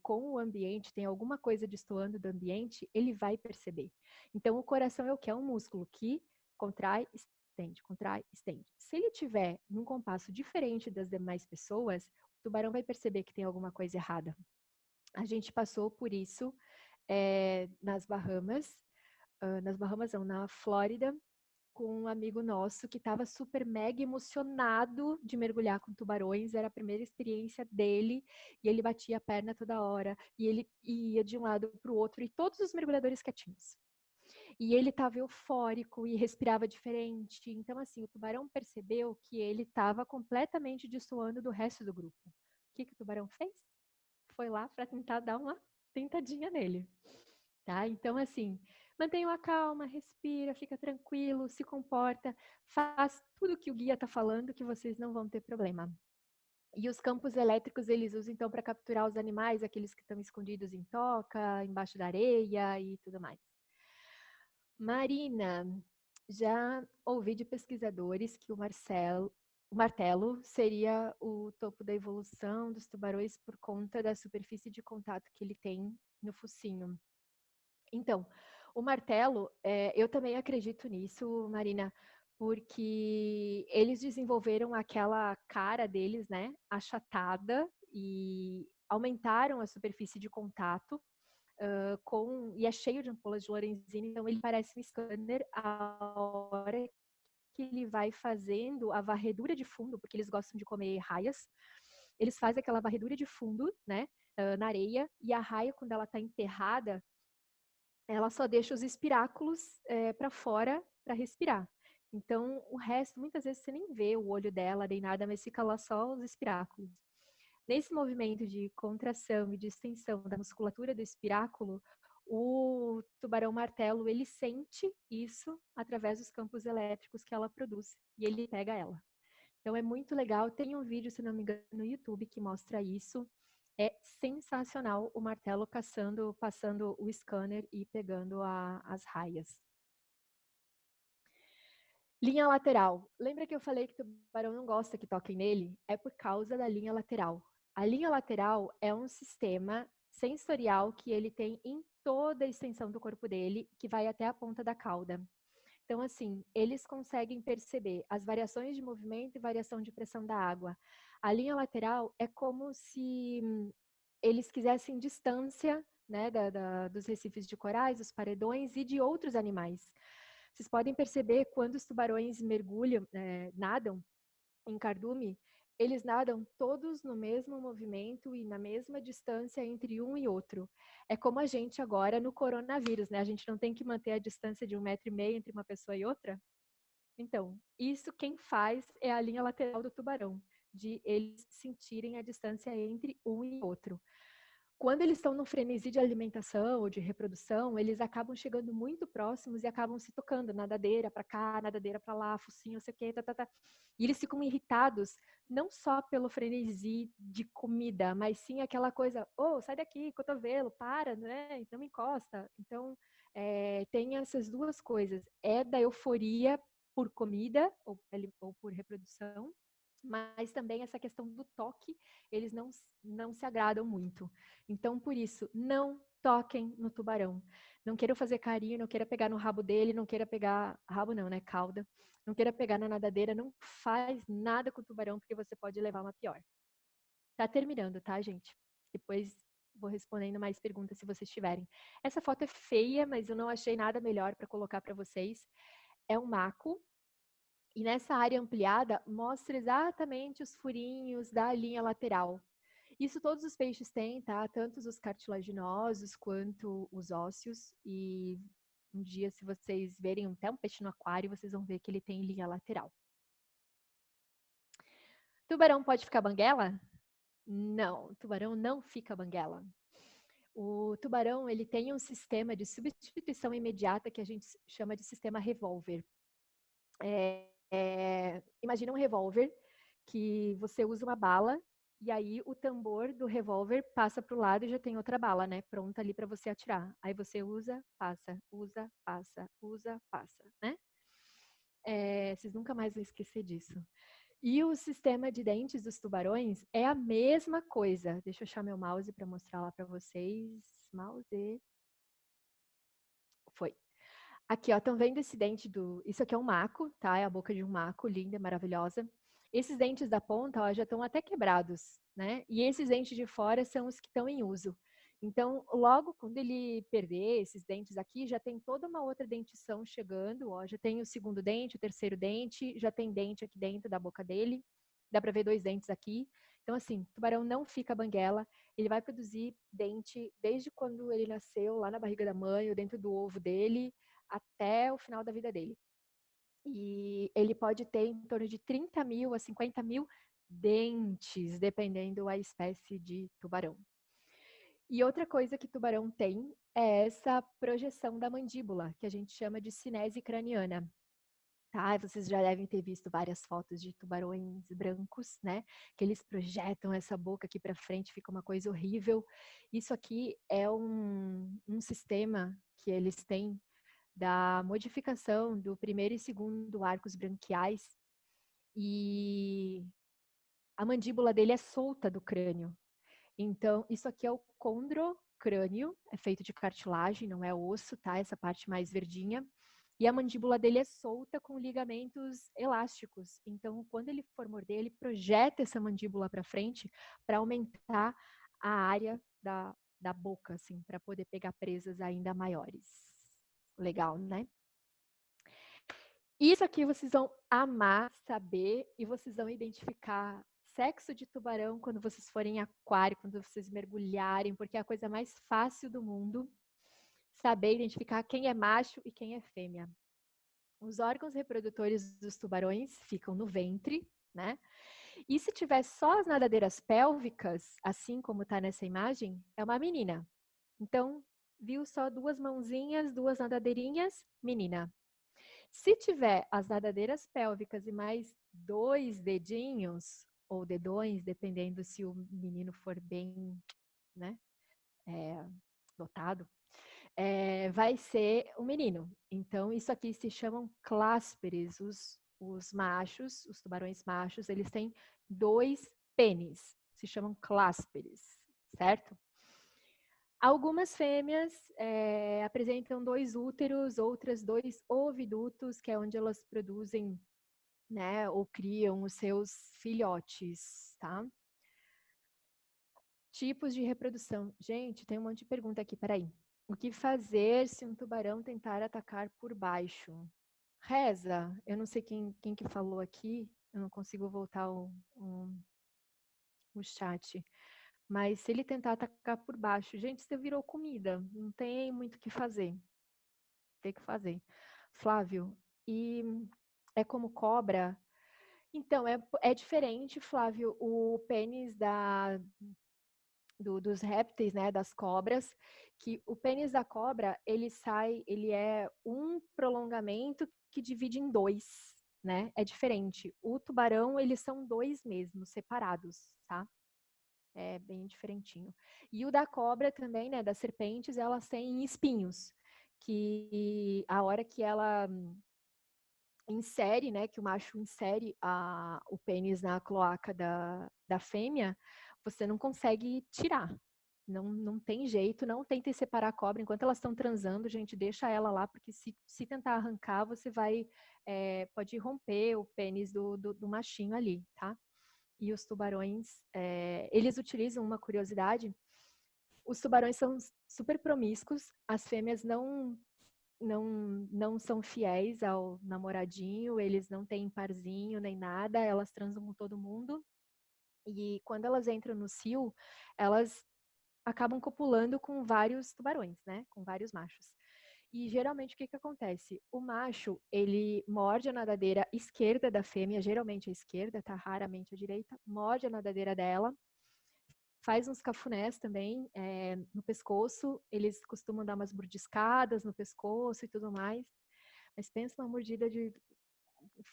com o ambiente, tem alguma coisa destoando do ambiente, ele vai perceber. Então, o coração é o que? É um músculo que contrai, estende, contrai, estende. Se ele tiver num compasso diferente das demais pessoas, o tubarão vai perceber que tem alguma coisa errada. A gente passou por isso nas Bahamas, não, na Flórida, com um amigo nosso que estava super mega emocionado de mergulhar com tubarões, era a primeira experiência dele, e ele batia a perna toda hora, e ele ia de um lado para o outro, e todos os mergulhadores quietinhos. E ele estava eufórico e respirava diferente. Então, assim, o tubarão percebeu que ele estava completamente destoando do resto do grupo. O que o tubarão fez? Foi lá para tentar dar uma tentadinha nele. Tá? Então, assim, mantenha a calma, respira, fica tranquilo, se comporta, faz tudo o que o guia está falando que vocês não vão ter problema. E os campos elétricos eles usam então para capturar os animais, aqueles que estão escondidos em toca, embaixo da areia e tudo mais. Marina, já ouvi de pesquisadores que o martelo seria o topo da evolução dos tubarões por conta da superfície de contato que ele tem no focinho. Então, o martelo, eu também acredito nisso, Marina, porque eles desenvolveram aquela cara deles, né, achatada e aumentaram a superfície de contato e é cheio de ampolas de Lorenzini, então ele parece um scanner a hora que ele vai fazendo a varredura de fundo, porque eles gostam de comer raias, eles fazem aquela varredura de fundo, né, na areia, e a raia, quando ela está enterrada, ela só deixa os espiráculos para fora para respirar. Então, o resto, muitas vezes você nem vê o olho dela nem nada, mas fica lá só os espiráculos. Nesse movimento de contração e de extensão da musculatura do espiráculo, o tubarão martelo, ele sente isso através dos campos elétricos que ela produz e ele pega ela. Então é muito legal, tem um vídeo, se não me engano, no YouTube que mostra isso. É sensacional o martelo passando o scanner e pegando as raias. Linha lateral. Lembra que eu falei que o tubarão não gosta que toquem nele? É por causa da linha lateral. A linha lateral é um sistema sensorial que ele tem em toda a extensão do corpo dele, que vai até a ponta da cauda. Então, assim, eles conseguem perceber as variações de movimento e variação de pressão da água. A linha lateral é como se eles quisessem distância, né, dos recifes de corais, dos paredões e de outros animais. Vocês podem perceber quando os tubarões mergulham, nadam em cardume, eles nadam todos no mesmo movimento e na mesma distância entre um e outro. É como a gente agora no coronavírus, né? A gente não tem que manter a distância de 1,5 m entre uma pessoa e outra? Então, isso quem faz é a linha lateral do tubarão, de eles sentirem a distância entre um e outro. Quando eles estão no frenesi de alimentação ou de reprodução, eles acabam chegando muito próximos e acabam se tocando, nadadeira para cá, nadadeira para lá, focinho, não sei o quê, tá. E eles ficam irritados, não só pelo frenesi de comida, mas sim aquela coisa, sai daqui, cotovelo, para, né? Não me encosta. Então, tem essas duas coisas. É da euforia por comida ou por reprodução, mas também essa questão do toque, eles não se agradam muito. Então, por isso, não toquem no tubarão. Não queira fazer carinho, não queira pegar no rabo dele, não queira pegar... Rabo não, né? Cauda. Não queira pegar na nadadeira, não faz nada com o tubarão, porque você pode levar uma pior. Tá terminando, tá, gente? Depois vou respondendo mais perguntas se vocês tiverem. Essa foto é feia, mas eu não achei nada melhor para colocar para vocês. É um maco. E nessa área ampliada, mostra exatamente os furinhos da linha lateral. Isso todos os peixes têm, tá? Tanto os cartilaginosos quanto os ósseos. E um dia, se vocês verem até um peixe no aquário, vocês vão ver que ele tem linha lateral. Tubarão pode ficar banguela? Não, tubarão não fica banguela. O tubarão, ele tem um sistema de substituição imediata que a gente chama de sistema revólver. Imagina um revólver que você usa uma bala e aí o tambor do revólver passa para o lado e já tem outra bala, né? Pronta ali para você atirar. Aí você usa, passa, né? Vocês nunca mais vão esquecer disso. E o sistema de dentes dos tubarões é a mesma coisa. Deixa eu achar meu mouse para mostrar lá para vocês. Mouse. Foi. Aqui, ó, estão vendo esse dente do... Isso aqui é um maco, tá? É a boca de um maco, linda, maravilhosa. Esses dentes da ponta, ó, já estão até quebrados, né? E esses dentes de fora são os que estão em uso. Então, logo quando ele perder esses dentes aqui, já tem toda uma outra dentição chegando, ó. Já tem o segundo dente, o terceiro dente, já tem dente aqui dentro da boca dele. Dá para ver 2 dentes aqui. Então, assim, o tubarão não fica banguela. Ele vai produzir dente desde quando ele nasceu, lá na barriga da mãe, ou dentro do ovo dele, até o final da vida dele. E ele pode ter em torno de 30 mil a 50 mil dentes, dependendo a espécie de tubarão. E outra coisa que tubarão tem é essa projeção da mandíbula, que a gente chama de cinese craniana. Tá, vocês já devem ter visto várias fotos de tubarões brancos, né? Que eles projetam essa boca aqui para frente, fica uma coisa horrível. Isso aqui é um sistema que eles têm da modificação do primeiro e segundo arcos branquiais, e a mandíbula dele é solta do crânio. Então, isso aqui é o condrocrânio, é feito de cartilagem, não é osso, tá? Essa parte mais verdinha. E a mandíbula dele é solta com ligamentos elásticos. Então, quando ele for morder, ele projeta essa mandíbula para frente para aumentar a área da boca, assim, para poder pegar presas ainda maiores. Legal, né? Isso aqui vocês vão amar saber e vocês vão identificar sexo de tubarão quando vocês forem em aquário, quando vocês mergulharem, porque é a coisa mais fácil do mundo saber identificar quem é macho e quem é fêmea. Os órgãos reprodutores dos tubarões ficam no ventre, né? E se tiver só as nadadeiras pélvicas, assim como está nessa imagem, é uma menina. Então, viu só 2 mãozinhas, 2 nadadeirinhas, menina. Se tiver as nadadeiras pélvicas e mais 2 dedinhos, ou dedões, dependendo se o menino for bem, né, dotado, vai ser um menino. Então, isso aqui se chamam clásperes. Os machos, os tubarões machos, eles têm 2 pênis. Se chamam clásperes, certo? Algumas fêmeas apresentam 2 úteros, outras 2 ovidutos, que é onde elas produzem, né, ou criam os seus filhotes, tá? Tipos de reprodução. Gente, tem um monte de pergunta aqui, peraí. O que fazer se um tubarão tentar atacar por baixo? Reza, eu não sei quem que falou aqui, eu não consigo voltar o chat. Mas se ele tentar atacar por baixo, gente, você virou comida, não tem muito o que fazer. Tem que fazer. Flávio, e é como cobra? Então, é diferente, Flávio, o pênis dos répteis, né, das cobras, que o pênis da cobra, ele é um prolongamento que divide em 2, né? É diferente. O tubarão, eles são 2 mesmo, separados, tá? É bem diferentinho. E o da cobra também, né, das serpentes, elas têm espinhos, que a hora que ela insere, né, que o macho insere o pênis na cloaca da fêmea, você não consegue tirar. Não tem jeito, não tentem separar a cobra enquanto elas estão transando, gente, deixa ela lá, porque se tentar arrancar, você pode romper o pênis do machinho ali, tá? E os tubarões, eles utilizam uma curiosidade, os tubarões são super promíscuos, as fêmeas não são fiéis ao namoradinho, eles não têm parzinho nem nada, elas transam com todo mundo. E quando elas entram no cio, elas acabam copulando com vários tubarões, né? Com vários machos. E geralmente o que acontece? O macho, ele morde a nadadeira esquerda da fêmea, geralmente a esquerda, tá? Raramente a direita, morde a nadadeira dela, faz uns cafunés também no pescoço, eles costumam dar umas mordiscadas no pescoço e tudo mais. Mas pensa uma mordida de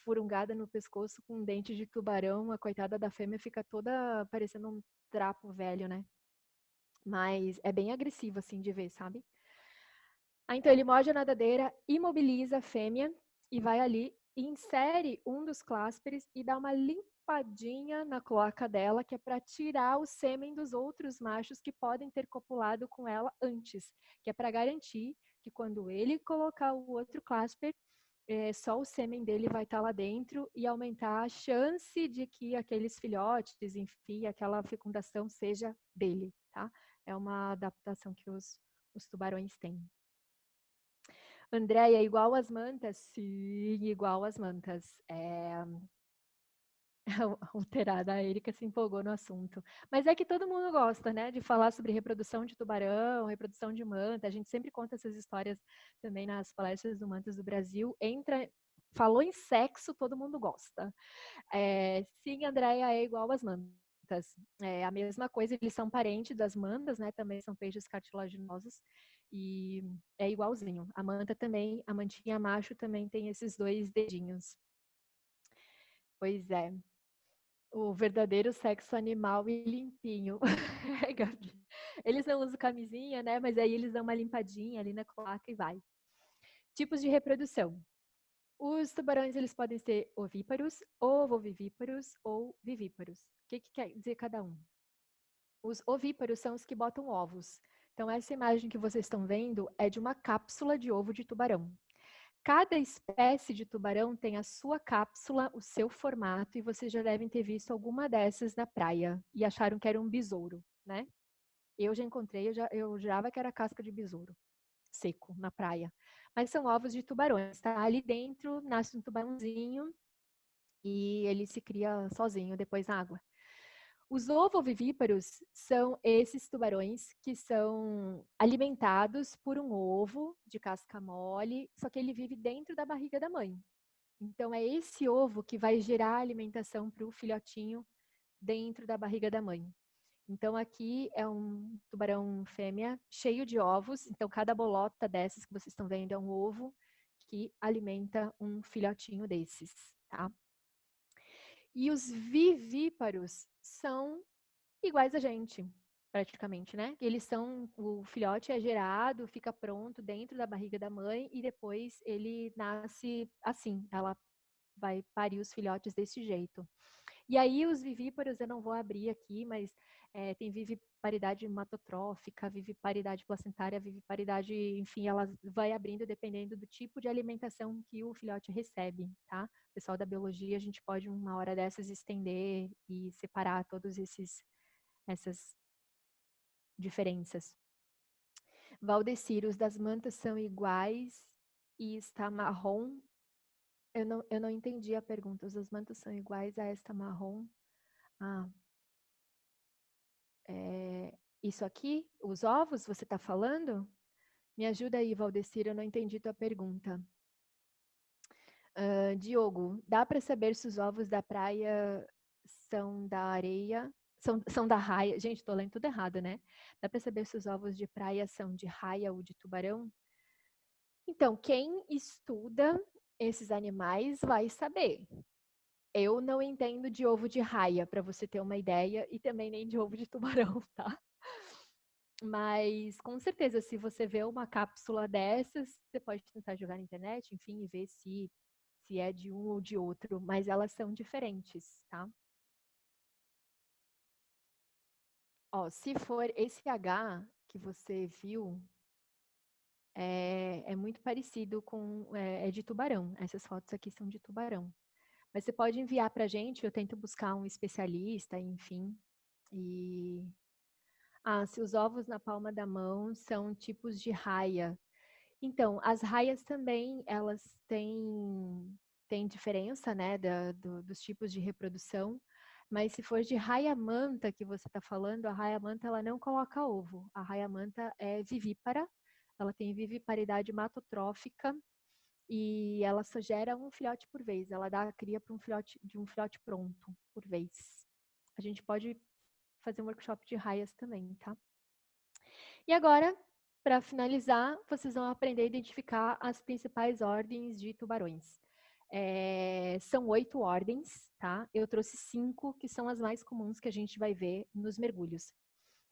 furungada no pescoço com um dente de tubarão, a coitada da fêmea fica toda parecendo um trapo velho, né? Mas é bem agressivo assim de ver, sabe? Então ele morde a nadadeira, imobiliza a fêmea e vai ali e insere um dos clásperes e dá uma limpadinha na cloaca dela, que é para tirar o sêmen dos outros machos que podem ter copulado com ela antes, que é para garantir que quando ele colocar o outro clásper, só o sêmen dele vai estar lá dentro e aumentar a chance de que aqueles filhotes, enfim, aquela fecundação seja dele, tá? É uma adaptação que os tubarões têm. Andréia, igual as mantas? Sim, igual as mantas. Alterada, a Erika se empolgou no assunto. Mas é que todo mundo gosta, né, de falar sobre reprodução de tubarão, reprodução de manta. A gente sempre conta essas histórias também nas palestras do Mantas do Brasil. Falou em sexo, todo mundo gosta. Sim, Andréia, é igual às mantas. É a mesma coisa, eles são parentes das mantas, né? Também são peixes cartilaginosos. E é igualzinho. A manta também, a mantinha macho também tem esses 2 dedinhos. Pois é. O verdadeiro sexo animal e limpinho. Gabi. Eles não usam camisinha, né? Mas aí eles dão uma limpadinha ali na cloaca e vai. Tipos de reprodução. Os tubarões, eles podem ser ovíparos, ovovivíparos ou vivíparos. O que quer dizer cada um? Os ovíparos são os que botam ovos. Então, essa imagem que vocês estão vendo é de uma cápsula de ovo de tubarão. Cada espécie de tubarão tem a sua cápsula, o seu formato, e vocês já devem ter visto alguma dessas na praia e acharam que era um besouro, né? Eu já encontrei, eu jurava que era casca de besouro seco na praia. Mas são ovos de tubarões, tá? Ali dentro nasce um tubarãozinho e ele se cria sozinho depois na água. Os ovovivíparos são esses tubarões que são alimentados por um ovo de casca mole, só que ele vive dentro da barriga da mãe. Então, é esse ovo que vai gerar alimentação para o filhotinho dentro da barriga da mãe. Então, aqui é um tubarão fêmea cheio de ovos. Então, cada bolota dessas que vocês estão vendo é um ovo que alimenta um filhotinho desses, tá? E os vivíparos são iguais a gente, praticamente, né? O filhote é gerado, fica pronto dentro da barriga da mãe e depois ele nasce assim. Ela vai parir os filhotes desse jeito. E aí os vivíparos, eu não vou abrir aqui, mas tem viviparidade hematotrófica, viviparidade placentária, viviparidade, enfim, ela vai abrindo dependendo do tipo de alimentação que o filhote recebe, tá? O pessoal da biologia, a gente pode uma hora dessas estender e separar todos essas diferenças. Valdecir, os das mantas são iguais e está marrom. Eu não entendi a pergunta. Os das mantas são iguais a esta marrom? Ah, isso aqui? Os ovos, você está falando? Me ajuda aí, Valdecir, eu não entendi tua pergunta. Diogo, dá para saber se os ovos da praia são da areia, são da raia? Gente, estou lendo tudo errado, né? Dá para saber se os ovos de praia são de raia ou de tubarão? Então, quem estuda esses animais vai saber. Eu não entendo de ovo de raia, para você ter uma ideia, e também nem de ovo de tubarão, tá? Mas, com certeza, se você vê uma cápsula dessas, você pode tentar jogar na internet, enfim, e ver se é de um ou de outro, mas elas são diferentes, tá? Ó, se for esse H que você viu, é muito parecido com, é de tubarão. Essas fotos aqui são de tubarão. Mas você pode enviar para a gente, eu tento buscar um especialista, enfim. E se os ovos na palma da mão são tipos de raia. Então, as raias também, elas têm diferença, né, dos tipos de reprodução. Mas se for de raia-manta que você está falando, a raia-manta ela não coloca ovo. A raia-manta é vivípara, ela tem viviparidade hematotrófica e ela só gera um filhote por vez. Ela dá a cria para um filhote pronto por vez. A gente pode fazer um workshop de raias também, tá? E agora, para finalizar, vocês vão aprender a identificar as principais ordens de tubarões. São 8 ordens, tá? Eu trouxe 5 que são as mais comuns que a gente vai ver nos mergulhos.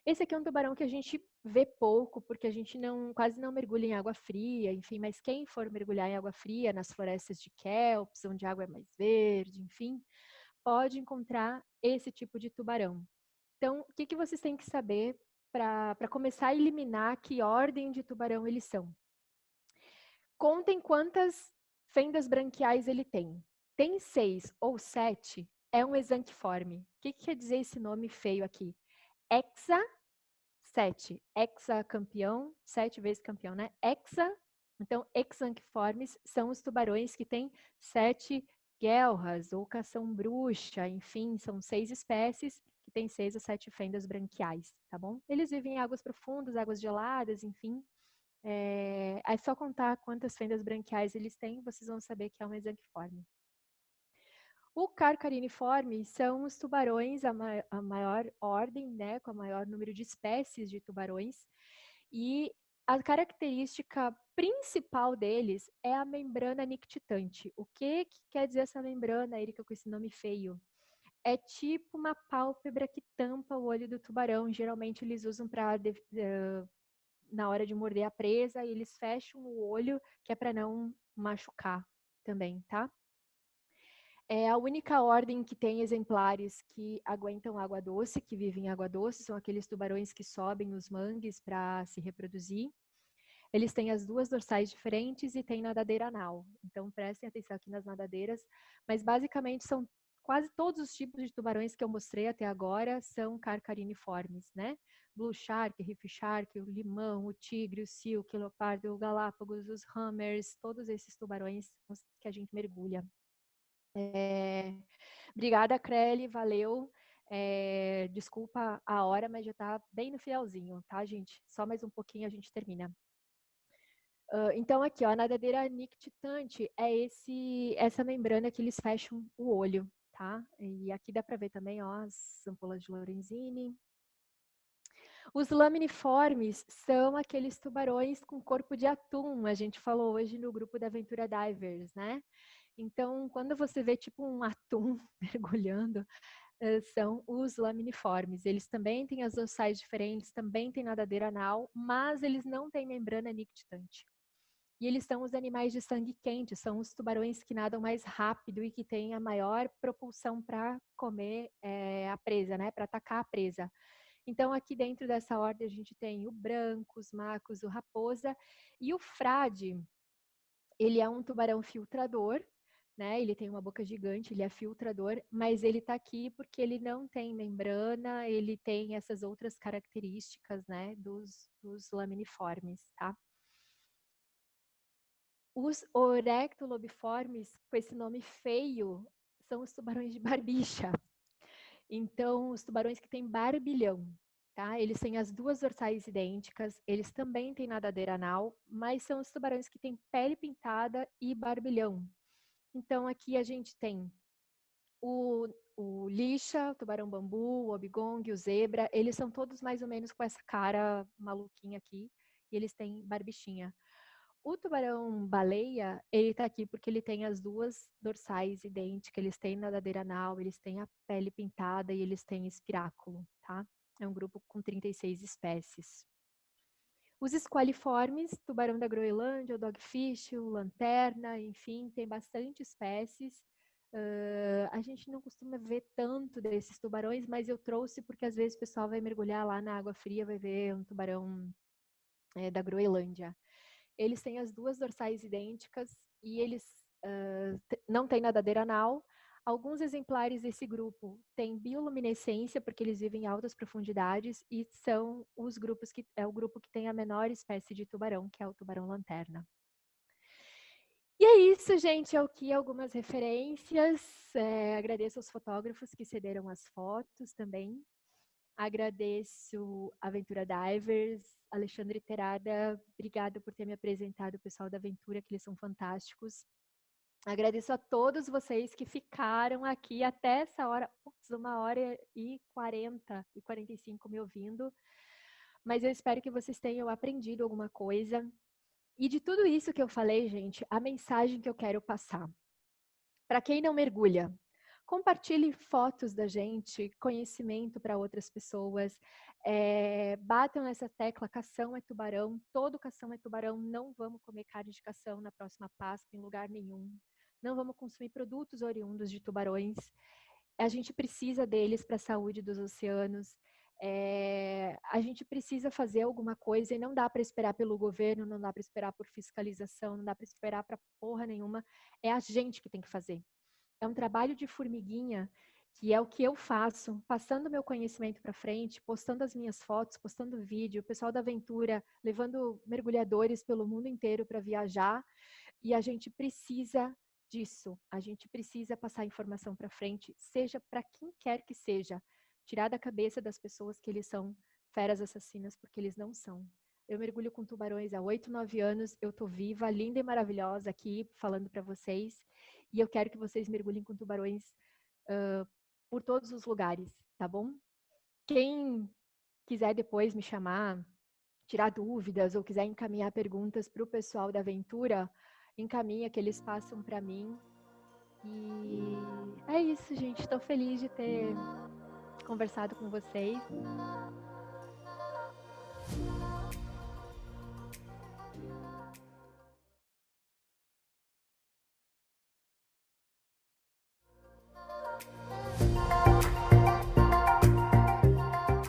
Esse aqui é um tubarão que a gente vê pouco, porque a gente quase não mergulha em água fria, enfim, mas quem for mergulhar em água fria, nas florestas de kelps, onde a água é mais verde, enfim, pode encontrar esse tipo de tubarão. Então, o que vocês têm que saber para começar a eliminar que ordem de tubarão eles são? Contem quantas fendas branquiais ele tem. Tem 6 ou 7, é um exanquiforme. O que quer dizer esse nome feio aqui? Hexa 7. Hexa campeão, 7 vezes campeão, né? Hexa, então, exanquiformes são os tubarões que têm 7 guelras ou cação-bruxa, enfim, são 6 espécies que têm 6 a 7 fendas branquiais, tá bom? Eles vivem em águas profundas, águas geladas, enfim. É só contar quantas fendas branquiais eles têm, vocês vão saber que é um exanquiforme. O carcariniforme são os tubarões, a maior ordem, né, com o maior número de espécies de tubarões. E a característica principal deles é a membrana nictitante. O que quer dizer essa membrana, Erika, com esse nome feio? É tipo uma pálpebra que tampa o olho do tubarão. Geralmente eles usam para na hora de morder a presa, e eles fecham o olho, que é para não machucar também, tá? É a única ordem que tem exemplares que aguentam água doce, que vivem em água doce, são aqueles tubarões que sobem os mangues para se reproduzir. Eles têm as duas dorsais diferentes e têm nadadeira anal. Então prestem atenção aqui nas nadadeiras, mas basicamente são quase todos os tipos de tubarões que eu mostrei até agora são carcariniformes, né? Blue Shark, Reef Shark, o limão, o tigre, o silk, o leopardo, o galápagos, os hammers, todos esses tubarões são os que a gente mergulha. Obrigada, Creli, valeu. Desculpa a hora, mas já está bem no finalzinho, tá, gente? Só mais um pouquinho a gente termina. Então, aqui, ó, a nadadeira nictitante é essa membrana que eles fecham o olho, tá? E aqui dá para ver também, ó, as ampolas de Lorenzini. Os laminiformes são aqueles tubarões com corpo de atum, a gente falou hoje no grupo da Aventura Divers, né? Então, quando você vê tipo um atum mergulhando, são os laminiformes. Eles também têm as dorsais diferentes, também têm nadadeira anal, mas eles não têm membrana nictitante. E eles são os animais de sangue quente, são os tubarões que nadam mais rápido e que têm a maior propulsão para comer a presa, né? Para atacar a presa. Então, aqui dentro dessa ordem, a gente tem o branco, os macos, o raposa e o frade. Ele é um tubarão filtrador, né? Ele tem uma boca gigante, ele é filtrador, mas ele está aqui porque ele não tem membrana, ele tem essas outras características, né? Dos laminiformes, tá? Os orectolobiformes, com esse nome feio, são os tubarões de barbicha. Então, os tubarões que têm barbilhão, tá? Eles têm as duas dorsais idênticas, eles também têm nadadeira anal, mas são os tubarões que têm pele pintada e barbilhão. Então, aqui a gente tem o lixa, o tubarão bambu, o obigong, o zebra, eles são todos mais ou menos com essa cara maluquinha aqui, e eles têm barbichinha. O tubarão baleia, ele tá aqui porque ele tem as duas dorsais idênticas, eles têm nadadeira anal, eles têm a pele pintada e eles têm espiráculo, tá? É um grupo com 36 espécies. Os esqualiformes, tubarão da Groenlândia, o dogfish, o lanterna, enfim, tem bastante espécies. A gente não costuma ver tanto desses tubarões, mas eu trouxe porque às vezes o pessoal vai mergulhar lá na água fria, vai ver um tubarão da Groenlândia. Eles têm as duas dorsais idênticas e eles não têm nadadeira anal. Alguns exemplares desse grupo têm bioluminescência, porque eles vivem em altas profundidades, e são os grupos que é o grupo que tem a menor espécie de tubarão, que é o tubarão lanterna. E é isso, gente, algumas referências. Agradeço aos fotógrafos que cederam as fotos também. Agradeço a Aventura Divers, Alexandre Terada, obrigada por ter me apresentado o pessoal da Aventura, que eles são fantásticos. Agradeço a todos vocês que ficaram aqui até essa hora, 1h40 e 45 me ouvindo, mas eu espero que vocês tenham aprendido alguma coisa. E de tudo isso que eu falei, gente, a mensagem que eu quero passar. Para quem não mergulha, compartilhe fotos da gente, conhecimento para outras pessoas. Batam nessa tecla, cação é tubarão, todo cação é tubarão. Não vamos comer carne de cação na próxima Páscoa em lugar nenhum. Não vamos consumir produtos oriundos de tubarões. A gente precisa deles para a saúde dos oceanos. A gente precisa fazer alguma coisa e não dá para esperar pelo governo, não dá para esperar por fiscalização, não dá para esperar para porra nenhuma. É a gente que tem que fazer. É um trabalho de formiguinha, que é o que eu faço, passando meu conhecimento para frente, postando as minhas fotos, postando vídeo, o pessoal da Aventura levando mergulhadores pelo mundo inteiro para viajar, e a gente precisa disso, a gente precisa passar informação para frente, seja para quem quer que seja, tirar da cabeça das pessoas que eles são feras assassinas, porque eles não são. Eu mergulho com tubarões há 8, 9 anos, eu tô viva, linda e maravilhosa aqui, falando para vocês, e eu quero que vocês mergulhem com tubarões por todos os lugares, tá bom? Quem quiser depois me chamar, tirar dúvidas ou quiser encaminhar perguntas para o pessoal da Aventura, encaminha que eles passam para mim. E é isso, gente. Estou feliz de ter conversado com vocês.